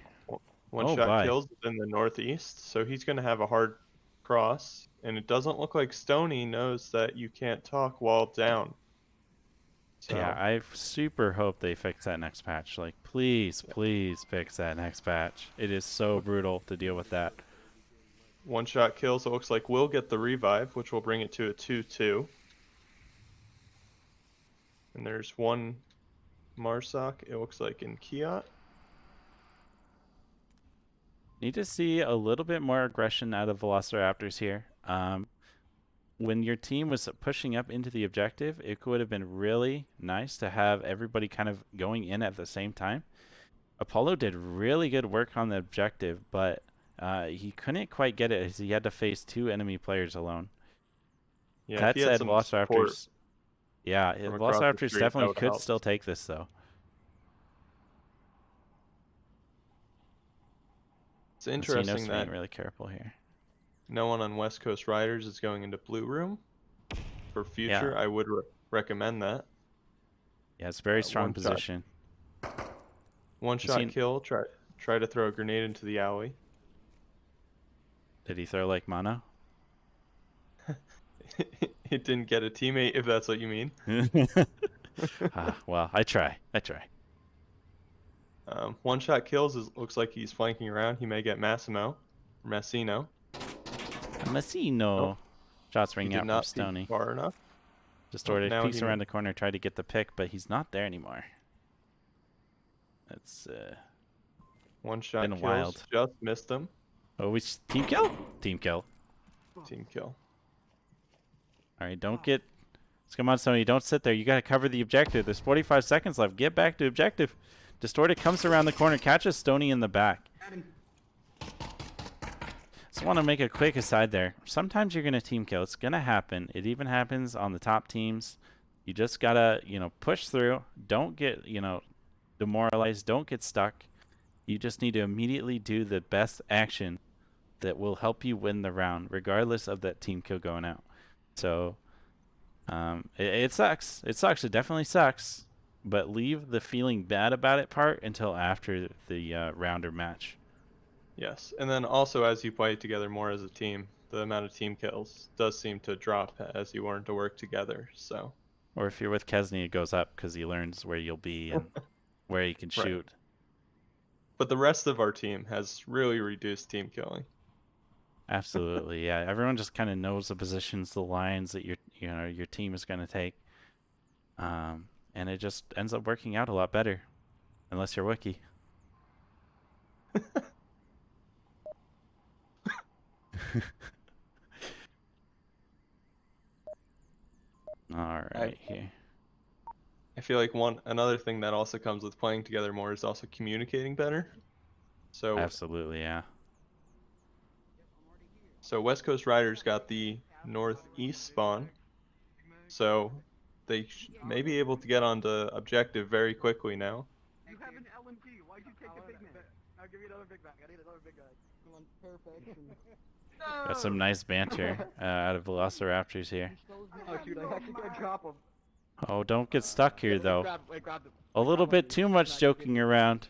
One Oh, shot bye. kills in the northeast, so he's going to have a hard cross. And it doesn't look like Stoney knows that you can't talk while down. So, Yeah, I super hope they fix that next patch. Like, please, please fix that next patch. It is so brutal to deal with that. one shot kills. It looks like we'll get the revive, which will bring it to a 2-2. And there's one Marsoc, it looks like, in Kiot. Need to see a little bit more aggression out of Velociraptors here. When your team was pushing up into the objective, it would have been really nice to have everybody kind of going in at the same time. Apollo did really good work on the objective, but he couldn't quite get it as he had to face 2 enemy players alone. Yeah, That if he had said, some support Velociraptors, yeah, from across the Velociraptors street, that definitely would've could helped. still take this though. It's interesting Casino's that being really careful here. no one on West Coast Riders is going into Blue Room. For future, I would recommend that. Yeah, it's a very strong one shot. position. One shot seen- kill, try to throw a grenade into the alley. Did he throw like mono? It didn't get a teammate, if that's what you mean. Well, I try. One shot kills, looks like he's flanking around. He may get Massimo. Massino. Massino. Nope. Shots He ringing did out from not peek Stoney. far enough. Distorted now peeks he around may- the corner, tried to get the pick, but he's not there anymore. That's One shot been kills, wild. just missed him. oh, which team kill? Team kill. Team kill. All right, don't get. Come on, Stoney, don't sit there. You gotta cover the objective. There's 45 seconds left. Get back to objective. Distorted comes around the corner, catches Stoney in the back. Got him. Just want to make a quick aside there. Sometimes you're gonna team kill. It's gonna happen. It even happens on the top teams. You just gotta, push through. Don't get, demoralized. Don't get stuck. You just need to immediately do the best action that will help you win the round, regardless of that team kill going out. So, it sucks. It sucks. It definitely sucks. But leave the feeling bad about it part until after the round or match. Yes, and then also as you play together more as a team, the amount of team kills does seem to drop as you learn to work together. So, Or if you're with Kesney, it goes up because he learns where you'll be and where he can Right. shoot. but the rest of our team has really reduced team killing. Absolutely, yeah. Everyone just kind of knows the positions, the lines that your team is going to take, and it just ends up working out a lot better, unless you're Wookie. All right, here. I feel like another thing that also comes with playing together more is also communicating better. So Absolutely, yeah. So West Coast Riders got the northeast spawn, so they may be able to get onto objective very quickly now. You have an LMG. Why'd you take the big man? I'll give you another big bag. I need another big guy. Come on, perfect. Got some nice banter out of Velociraptors here. Oh shoot, I actually can't drop him. Oh, don't get stuck here, though. Grab him. A little bit too much joking around.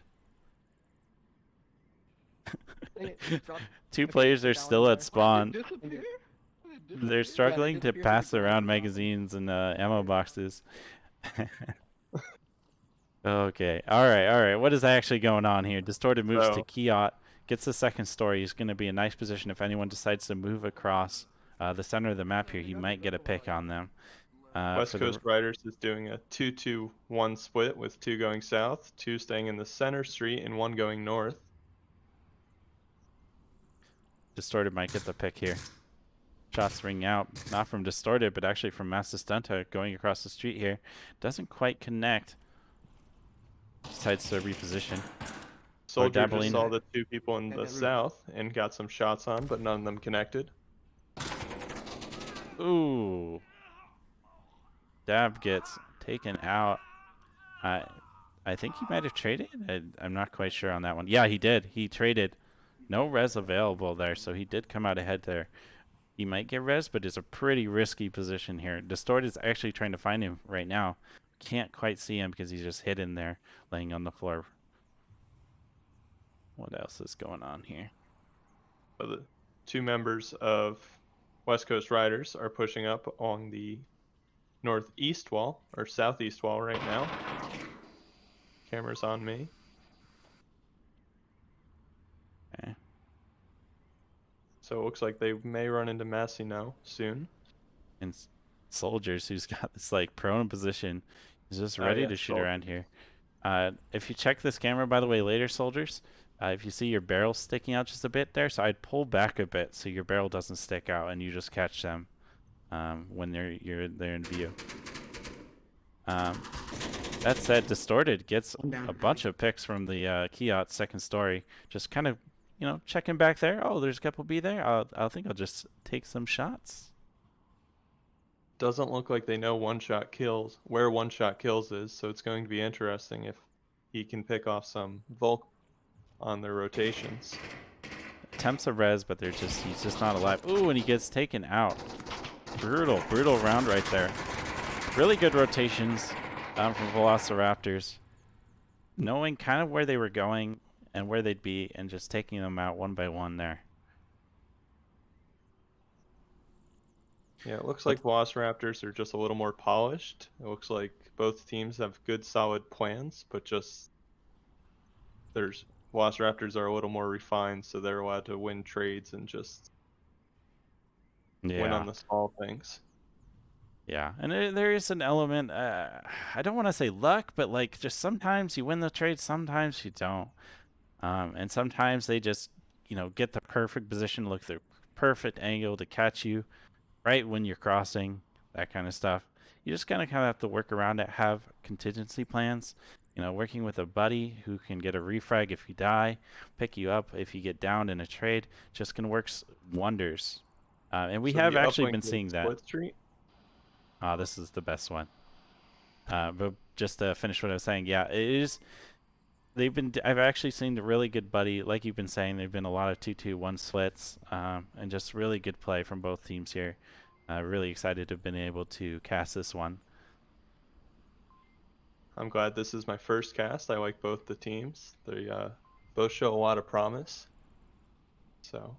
Two players are still at spawn. They're struggling to pass around magazines and ammo boxes. Okay, alright. What is actually going on here? Distorted moves to Kiot. Gets the second story. He's going to be in a nice position if anyone decides to move across the center of the map here. He might get a pick on them. West Coast Riders is doing a 2-2-1 split with 2 going south, 2 staying in the center street, and 1 going north. Distorted might get the pick here. Shots ring out, not from Distorted, but actually from Massistenta going across the street here. Doesn't quite connect. Decides to reposition. Soldier just saw the 2 people in the south and got some shots on, but none of them connected. Ooh. Dab gets taken out. I think he might have traded. I'm not quite sure on that one. Yeah, he did. He traded. No res available there, so he did come out ahead there. He might get res, but it's a pretty risky position here. Distort is actually trying to find him right now. Can't quite see him because he's just hidden there, laying on the floor. What else is going on here? So the 2 members of West Coast Riders are pushing up on the northeast wall, or southeast wall right now. Camera's on me. Okay. So it looks like they may run into Massino soon. And Soldiers, who's got this like prone position, is just ready to shoot around here. If you check this camera, by the way, later, Soldiers, if you see your barrel sticking out just a bit there, so I'd pull back a bit so your barrel doesn't stick out and you just catch them when you're there in view. That said, Distorted gets a bunch of picks from the Kiot second story. Just kind of, checking back there. Oh, there's a couple B there. I think I'll just take some shots. Doesn't look like they know one-shot kills, where one-shot kills is, so it's going to be interesting if he can pick off some Volk on their rotations. Attempts a res, but he's just not alive. Ooh, and he gets taken out. Brutal round right there. Really good rotations from Velociraptors. Knowing kind of where they were going and where they'd be and just taking them out one by one there. Yeah, it looks like Velociraptors are just a little more polished. It looks like both teams have good solid plans, but just Velociraptors are a little more refined, so they're allowed to win trades and just win on the small things. Yeah, and there is an element, I don't want to say luck, but like just sometimes you win the trade, sometimes you don't. And sometimes they just, get the perfect position, look the perfect angle to catch you right when you're crossing, that kind of stuff. You just kind of have to work around it, have contingency plans. Working with a buddy who can get a refrag if you die, pick you up if you get downed in a trade, just can work wonders. And we have actually been seeing that. This is the best one. But just to finish what I was saying, yeah, it is. I've actually seen the really good buddy, like you've been saying. There've been a lot of 2-2-1 splits, and just really good play from both teams here. Really excited to have been able to cast this one. I'm glad this is my first cast. I like both the teams. They both show a lot of promise. So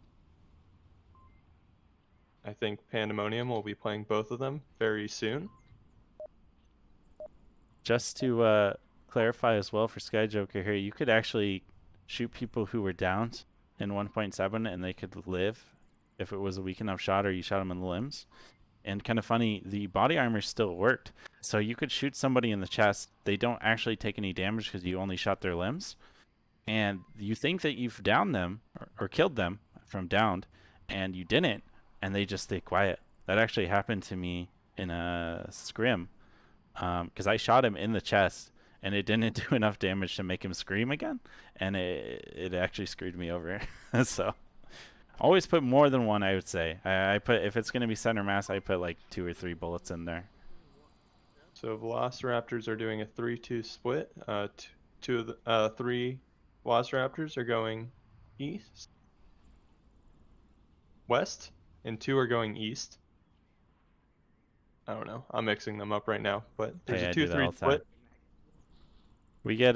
I think Pandemonium will be playing both of them very soon. Just to clarify as well for Sky Joker here, you could actually shoot people who were downed in 1.7 and they could live if it was a weak enough shot or you shot them in the limbs. And kind of funny, the body armor still worked. So you could shoot somebody in the chest. They don't actually take any damage because you only shot their limbs. And you think that you've downed them or killed them from downed, and you didn't, and they just stay quiet. That actually happened to me in a scrim. Because I shot him in the chest, and it didn't do enough damage to make him scream again, and it actually screwed me over. So always put more than one, I would say. I put, if it's going to be center mass, I put like 2 or 3 bullets in there. So Velociraptors are doing a 3-2 split. 2 of the 3 Velociraptors are going east. west, and 2 are going east. I don't know. I'm mixing them up right now, but there's yeah, a I do that 2-3 all the time. split. We get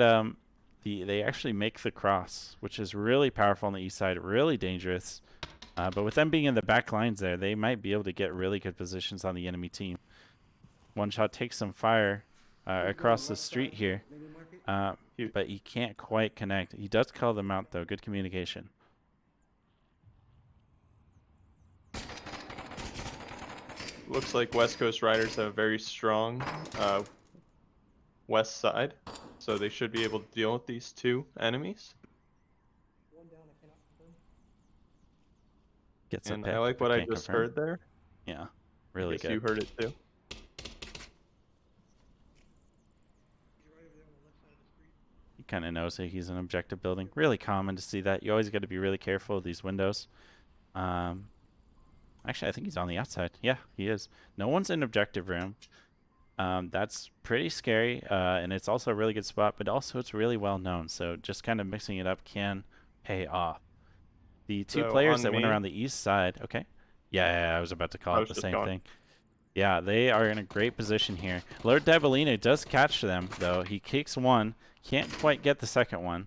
they actually make the cross, which is really powerful on the east side, really dangerous. But with them being in the back lines there, they might be able to get really good positions on the enemy team. One shot takes some fire across the street here, but he can't quite connect. He does call them out though. Good communication. Looks like West Coast Riders have a very strong west side, so they should be able to deal with these 2 enemies. Gets a And pick, I like but what I can't just confirm. heard there. Yeah, I really guess you good. heard it too. He kind of knows that he's in objective building. Really common to see that. You always got to be really careful of these windows. Actually, I think he's on the outside. Yeah, he is. No one's in objective room. That's pretty scary, and it's also a really good spot, but also it's really well known. So just kind of mixing it up can pay off. The 2 So players on that went me, around the east side. Okay. Yeah, I was about to call I it was the just same going. thing. Yeah, they are in a great position here. Lord Dabalina does catch them, though. He kicks one. Can't quite get the second one.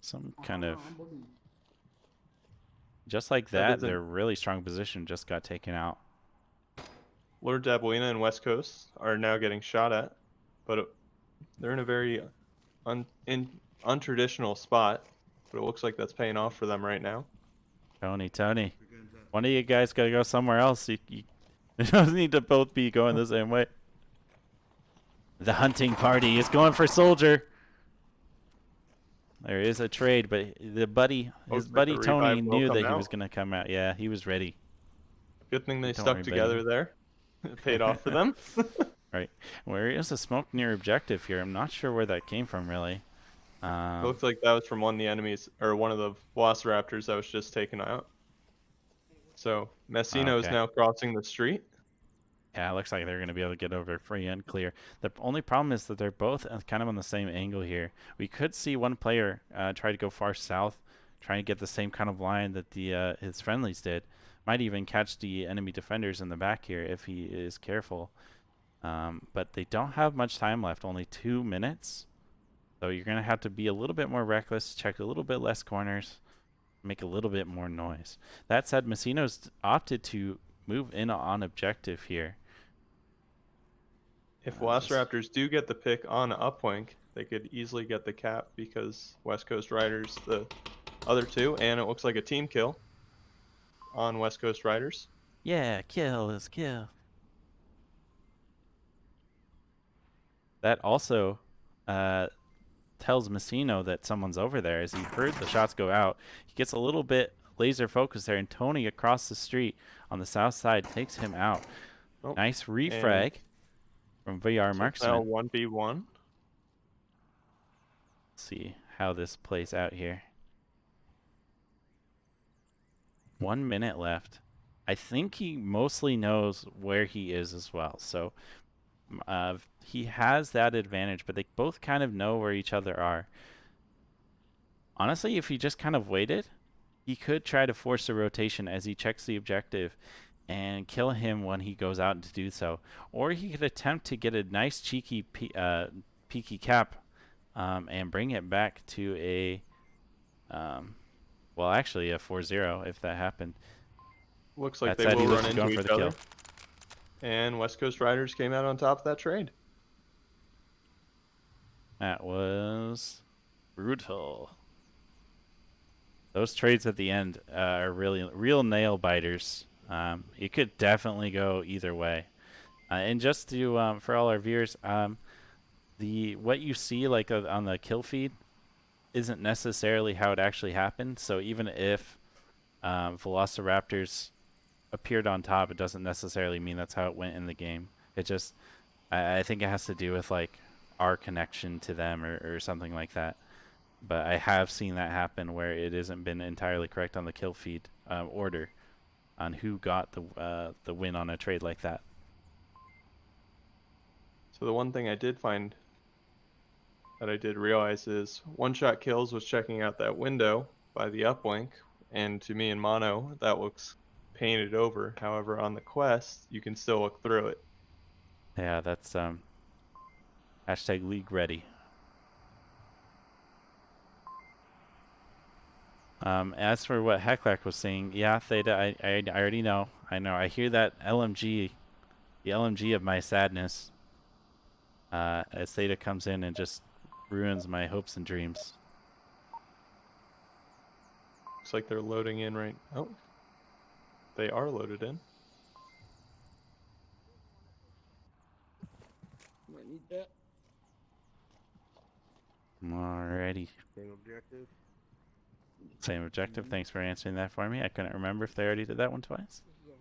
Some kind of... Just like that, their really strong position just got taken out. Lord Dablina and West Coast are now getting shot at, but they're in a very untraditional spot, but it looks like that's paying off for them right now. Tony. One of you guys got to go somewhere else. You don't need to both be going the same way. The hunting party is going for soldier. There is a trade, but his buddy Tony knew that he was going to come out. Yeah, he was ready. Good thing they Don't stuck worry, together buddy. there. It paid off for them. Right. Where is a smoke near objective here? I'm not sure where that came from, really. It looked like that was from one of the enemies, or one of the Velociraptors that was just taken out. So Messino is now crossing the street. Yeah, it looks like they're going to be able to get over free and clear. The only problem is that they're both kind of on the same angle here. We could see one player try to go far south, trying to get the same kind of line that the his friendlies did. Might even catch the enemy defenders in the back here if he is careful. But they don't have much time left, only 2 minutes. So you're going to have to be a little bit more reckless, check a little bit less corners, make a little bit more noise. That said, Messino's opted to move in on objective here. If Velociraptors do get the pick on Uplink, they could easily get the cap because West Coast Riders, the other 2, and it looks like a team kill on West Coast Riders. Yeah, kill is kill. That also tells Messino that someone's over there as he heard the shots go out. He gets a little bit laser focused there, and Tony across the street on the south side takes him out. Oh, nice refrag from VR Marksman. Now 1v1. See how this plays out here. 1 minute left. I think he mostly knows where he is as well. So he has that advantage, but they both kind of know where each other are. Honestly, if he just kind of waited, he could try to force a rotation as he checks the objective and kill him when he goes out to do so. Or he could attempt to get a nice cheeky peaky cap and bring it back to a, well, actually a 4-0 if that happened. Looks like they will run into each other. And West Coast Riders came out on top of that trade. That was brutal. Those trades at the end are really real nail biters. It could definitely go either way. And just to for all our viewers, what you see like on the kill feed isn't necessarily how it actually happened. So even if Velociraptors appeared on top, it doesn't necessarily mean that's how it went in the game. It just, I think it has to do with like our connection to them or something like that. But I have seen that happen where it hasn't been entirely correct on the kill feed order on who got the win on a trade like that. So the one thing I did find that I did realize is One Shot Kills was checking out that window by the uplink and to me in mono, that looks painted over. However, on the quest, you can still look through it. Yeah, that's hashtag league ready. As for what Hecklack was saying, yeah, Theta, I already know. I know. I hear that LMG, the LMG of my sadness. As Theta comes in and just ruins my hopes and dreams. Looks like they're loading in right. Oh, they are loaded in. Might need that. Alrighty. Same objective. Same objective. Thanks for answering that for me. I couldn't remember if they already did that one twice. This is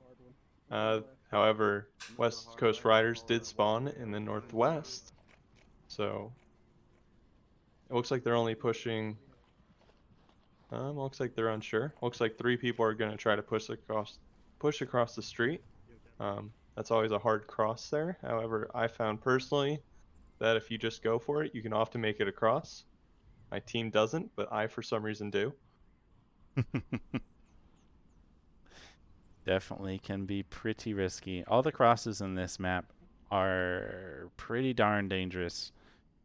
a hard one. However, West Coast Riders did spawn in the northwest, so it looks like they're only pushing. Looks like they're unsure. Looks like 3 people are going to try to push across the street. That's always a hard cross there. However, I found personally that if you just go for it, you can often make it across. My team doesn't, but I for some reason do. Definitely can be pretty risky. All the crosses in this map are pretty darn dangerous.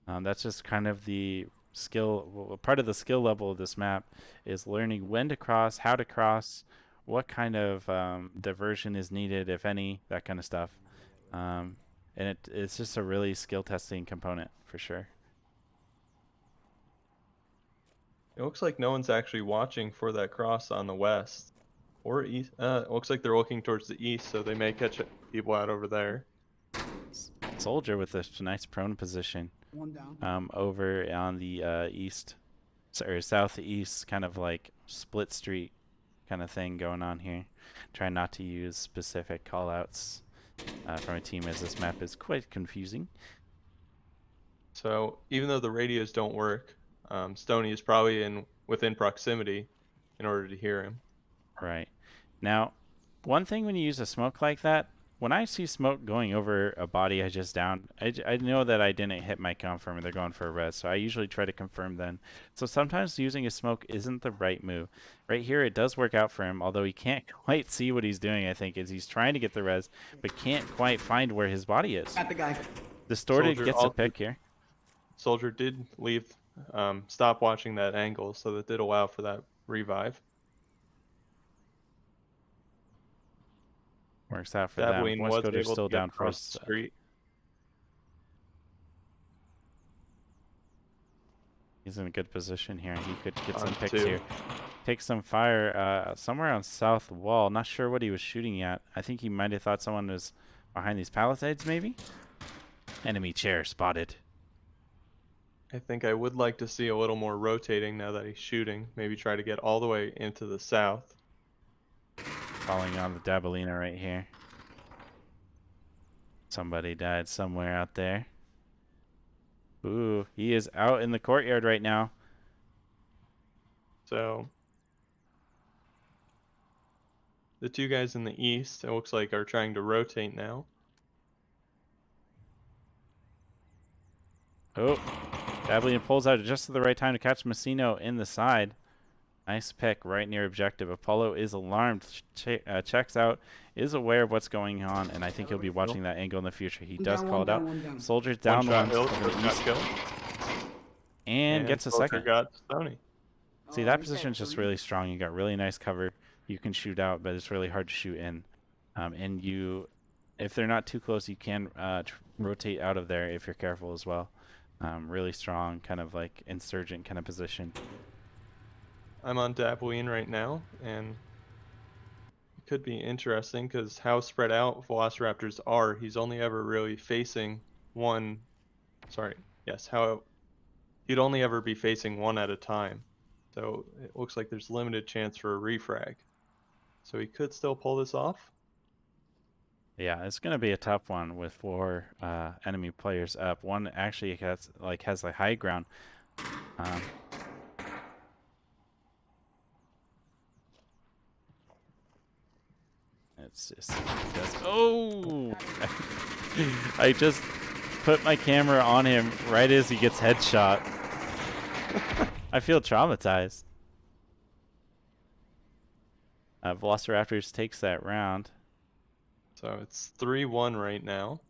That's just kind of the skill, part of the skill level of this map is learning when to cross, how to cross, what kind of diversion is needed, if any, that kind of stuff. And it's just a really skill testing component for sure. It looks like no one's actually watching for that cross on the west or east. It looks like they're looking towards the east, so they may catch people out over there. Soldier with a nice prone position. One down. Over on the east or southeast, kind of like split street kind of thing going on here. Try not to use specific callouts from a team, as this map is quite confusing. So even though the radios don't work, Stoney is probably within proximity in order to hear him. Right. Now, one thing when you use a smoke like that, when I see smoke going over a body I just downed, I know that I didn't hit my confirm and they're going for a res, so I usually try to confirm then. So sometimes using a smoke isn't the right move. Right here it does work out for him, although he can't quite see what he's doing, I think, is he's trying to get the res, but can't quite find where his body is. Got the guy. Distorted Soldier gets a also- pick here. Soldier did stop watching that angle, so that did allow for that revive. Works out for them. Dabbling was Westcoder's able still to get down for across the us. street. He's in a good position here. He could get some On picks 2. here. Take some fire somewhere on south wall. Not sure what he was shooting at. I think he might have thought someone was behind these palisades, maybe? Enemy chair spotted. I think I would like to see a little more rotating now that he's shooting. Maybe try to get all the way into the south. Falling on the Dabalina right here. Somebody died somewhere out there. Ooh, he is out in the courtyard right now. So the 2 guys in the east, it looks like, are trying to rotate now. Oh, Dabalina pulls out just at the right time to catch Messino in the side. Nice pick right near objective. Apollo is alarmed, checks out, is aware of what's going on, and I think he'll be watching that angle in the future. He does call it out. Soldier's down One shot one hill, over first the shot east, kill. and gets a Soldier second. got Stoney. See, that position's just really strong. You got really nice cover. You can shoot out, but it's really hard to shoot in. And you, if they're not too close, you can rotate out of there if you're careful as well. Really strong, kind of like insurgent kind of position. I'm on Dabbling right now, and it could be interesting because how spread out Velociraptors are. He's only ever really facing one. Sorry, yes, he'd only ever be facing one at a time. So it looks like there's limited chance for a refrag. So he could still pull this off. Yeah, it's gonna be a tough one with 4 enemy players up. One actually has the high ground. It's just oh! I just put my camera on him right as he gets headshot. I feel traumatized. Velociraptors takes that round. So it's 3-1 right now.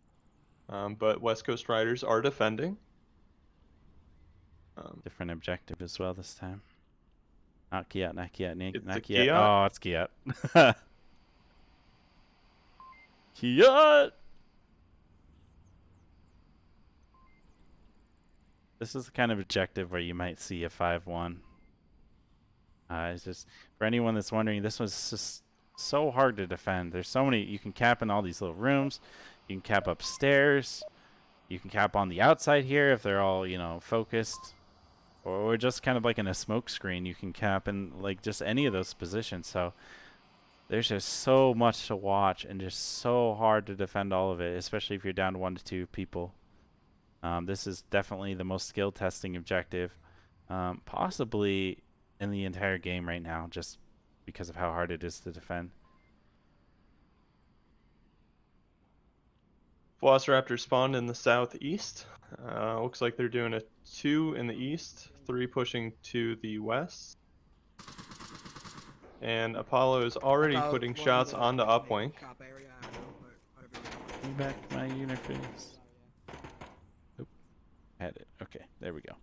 But West Coast Riders are defending. Different objective as well this time. Not Kiat, not Kiat, It's not the Kiat. Kiat. Oh, it's Kiat. Kiat! This is the kind of objective where you might see a 5-1. It's just, for anyone that's wondering, this was just so hard to defend. There's so many, you can cap in all these little rooms. You can cap upstairs. You can cap on the outside here if they're all, you know, focused. Or just kind of like in a smoke screen, you can cap in like just any of those positions. So there's just so much to watch and just so hard to defend all of it, especially if you're down to 1 to 2 people. This is definitely the most skill testing objective, possibly in the entire game right now, just because of how hard it is to defend. Velociraptors spawned in the southeast. Looks like they're doing a 2 in the east, 3 pushing to the west. And Apollo is already putting shots on the upwing. Back my interface. Oop. Had it. Okay, there we go.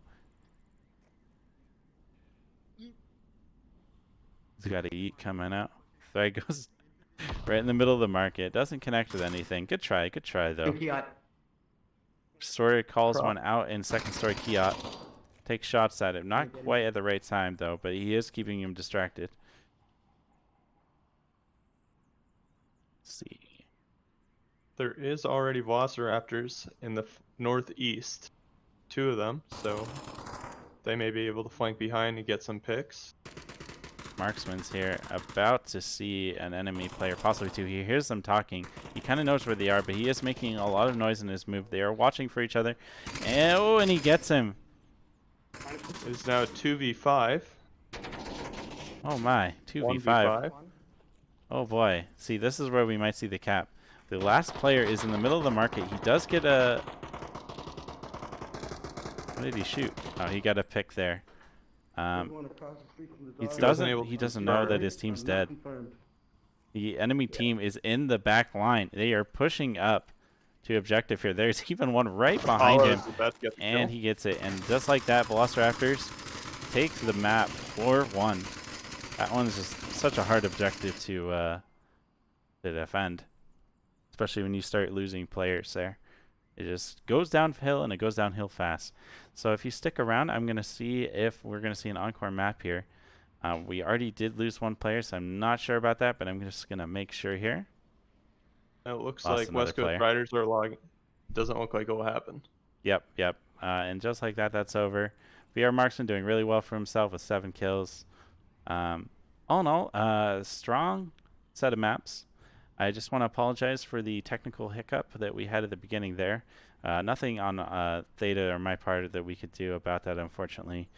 He's got a yeet coming out. There he goes. Right in the middle of the market. Doesn't connect with anything. Good try though. Story calls one out in second story Kiat. Takes shots at him. Not quite at the right time though, but he is keeping him distracted. Let's see. There is already Velociraptors in the northeast. 2 of them, so they may be able to flank behind and get some picks. Marksman's here, about to see an enemy player, possibly 2. He hears them talking. He kind of knows where they are, but he is making a lot of noise in his move. They are watching for each other. And, oh, and he gets him. It's now 2v5. Oh my, 2v5. 1v5. Oh boy. See, this is where we might see the cap. The last player is in the middle of the market. He does get a... What did he shoot? Oh, he got a pick there. He doesn't know that his team's dead. The enemy team is in the back line. They are pushing up to objective here. There's even one right behind him, and he gets it. And just like that, Velociraptors take the map 4-1. That one's just such a hard objective to defend, especially when you start losing players there. It just goes downhill, and it goes downhill fast. So if you stick around, I'm going to see if we're going to see an encore map here. We already did lose 1 player, so I'm not sure about that, but I'm just going to make sure here. It looks like West Coast Riders are logging. Doesn't look like it will happen. Yep. And just like that, that's over. VR Marksman doing really well for himself with 7 kills. All in all, strong set of maps. I just want to apologize for the technical hiccup that we had at the beginning there. Nothing on Theta or my part that we could do about that, unfortunately.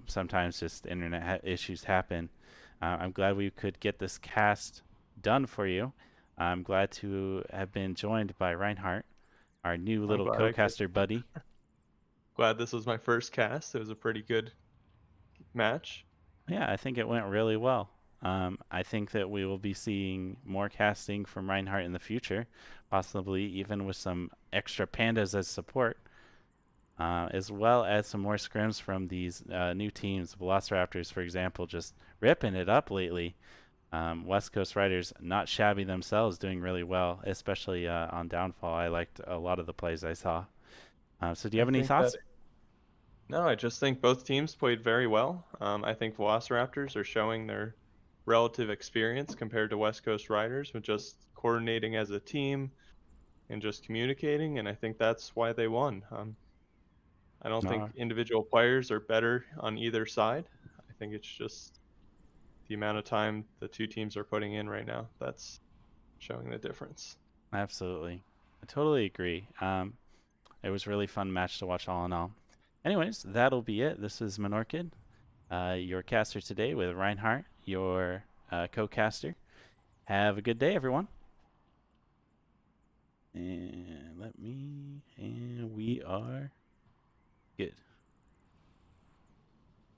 Sometimes just internet issues happen. I'm glad we could get this cast done for you. I'm glad to have been joined by Reinhardt, our new little co-caster buddy. Glad this was my first cast. It was a pretty good match. Yeah, I think it went really well. I think that we will be seeing more casting from Reinhardt in the future, possibly even with some extra pandas as support, as well as some more scrims from these new teams. Velociraptors, for example, just ripping it up lately. West Coast Riders, not shabby themselves, doing really well, especially on Downfall. I liked a lot of the plays I saw. So do you have any thoughts? No, I just think both teams played very well. I think Velociraptors are showing their relative experience compared to West Coast Riders with just coordinating as a team and just communicating, and I think that's why they won. I don't think individual players are better on either side. I think it's just the amount of time the 2 teams are putting in right now that's showing the difference. Absolutely. I totally agree. It was a really fun match to watch all in all. Anyways, that'll be it. This is Menorkid, your caster today with Reinhardt, your co-caster. Have a good day, everyone. And we are good.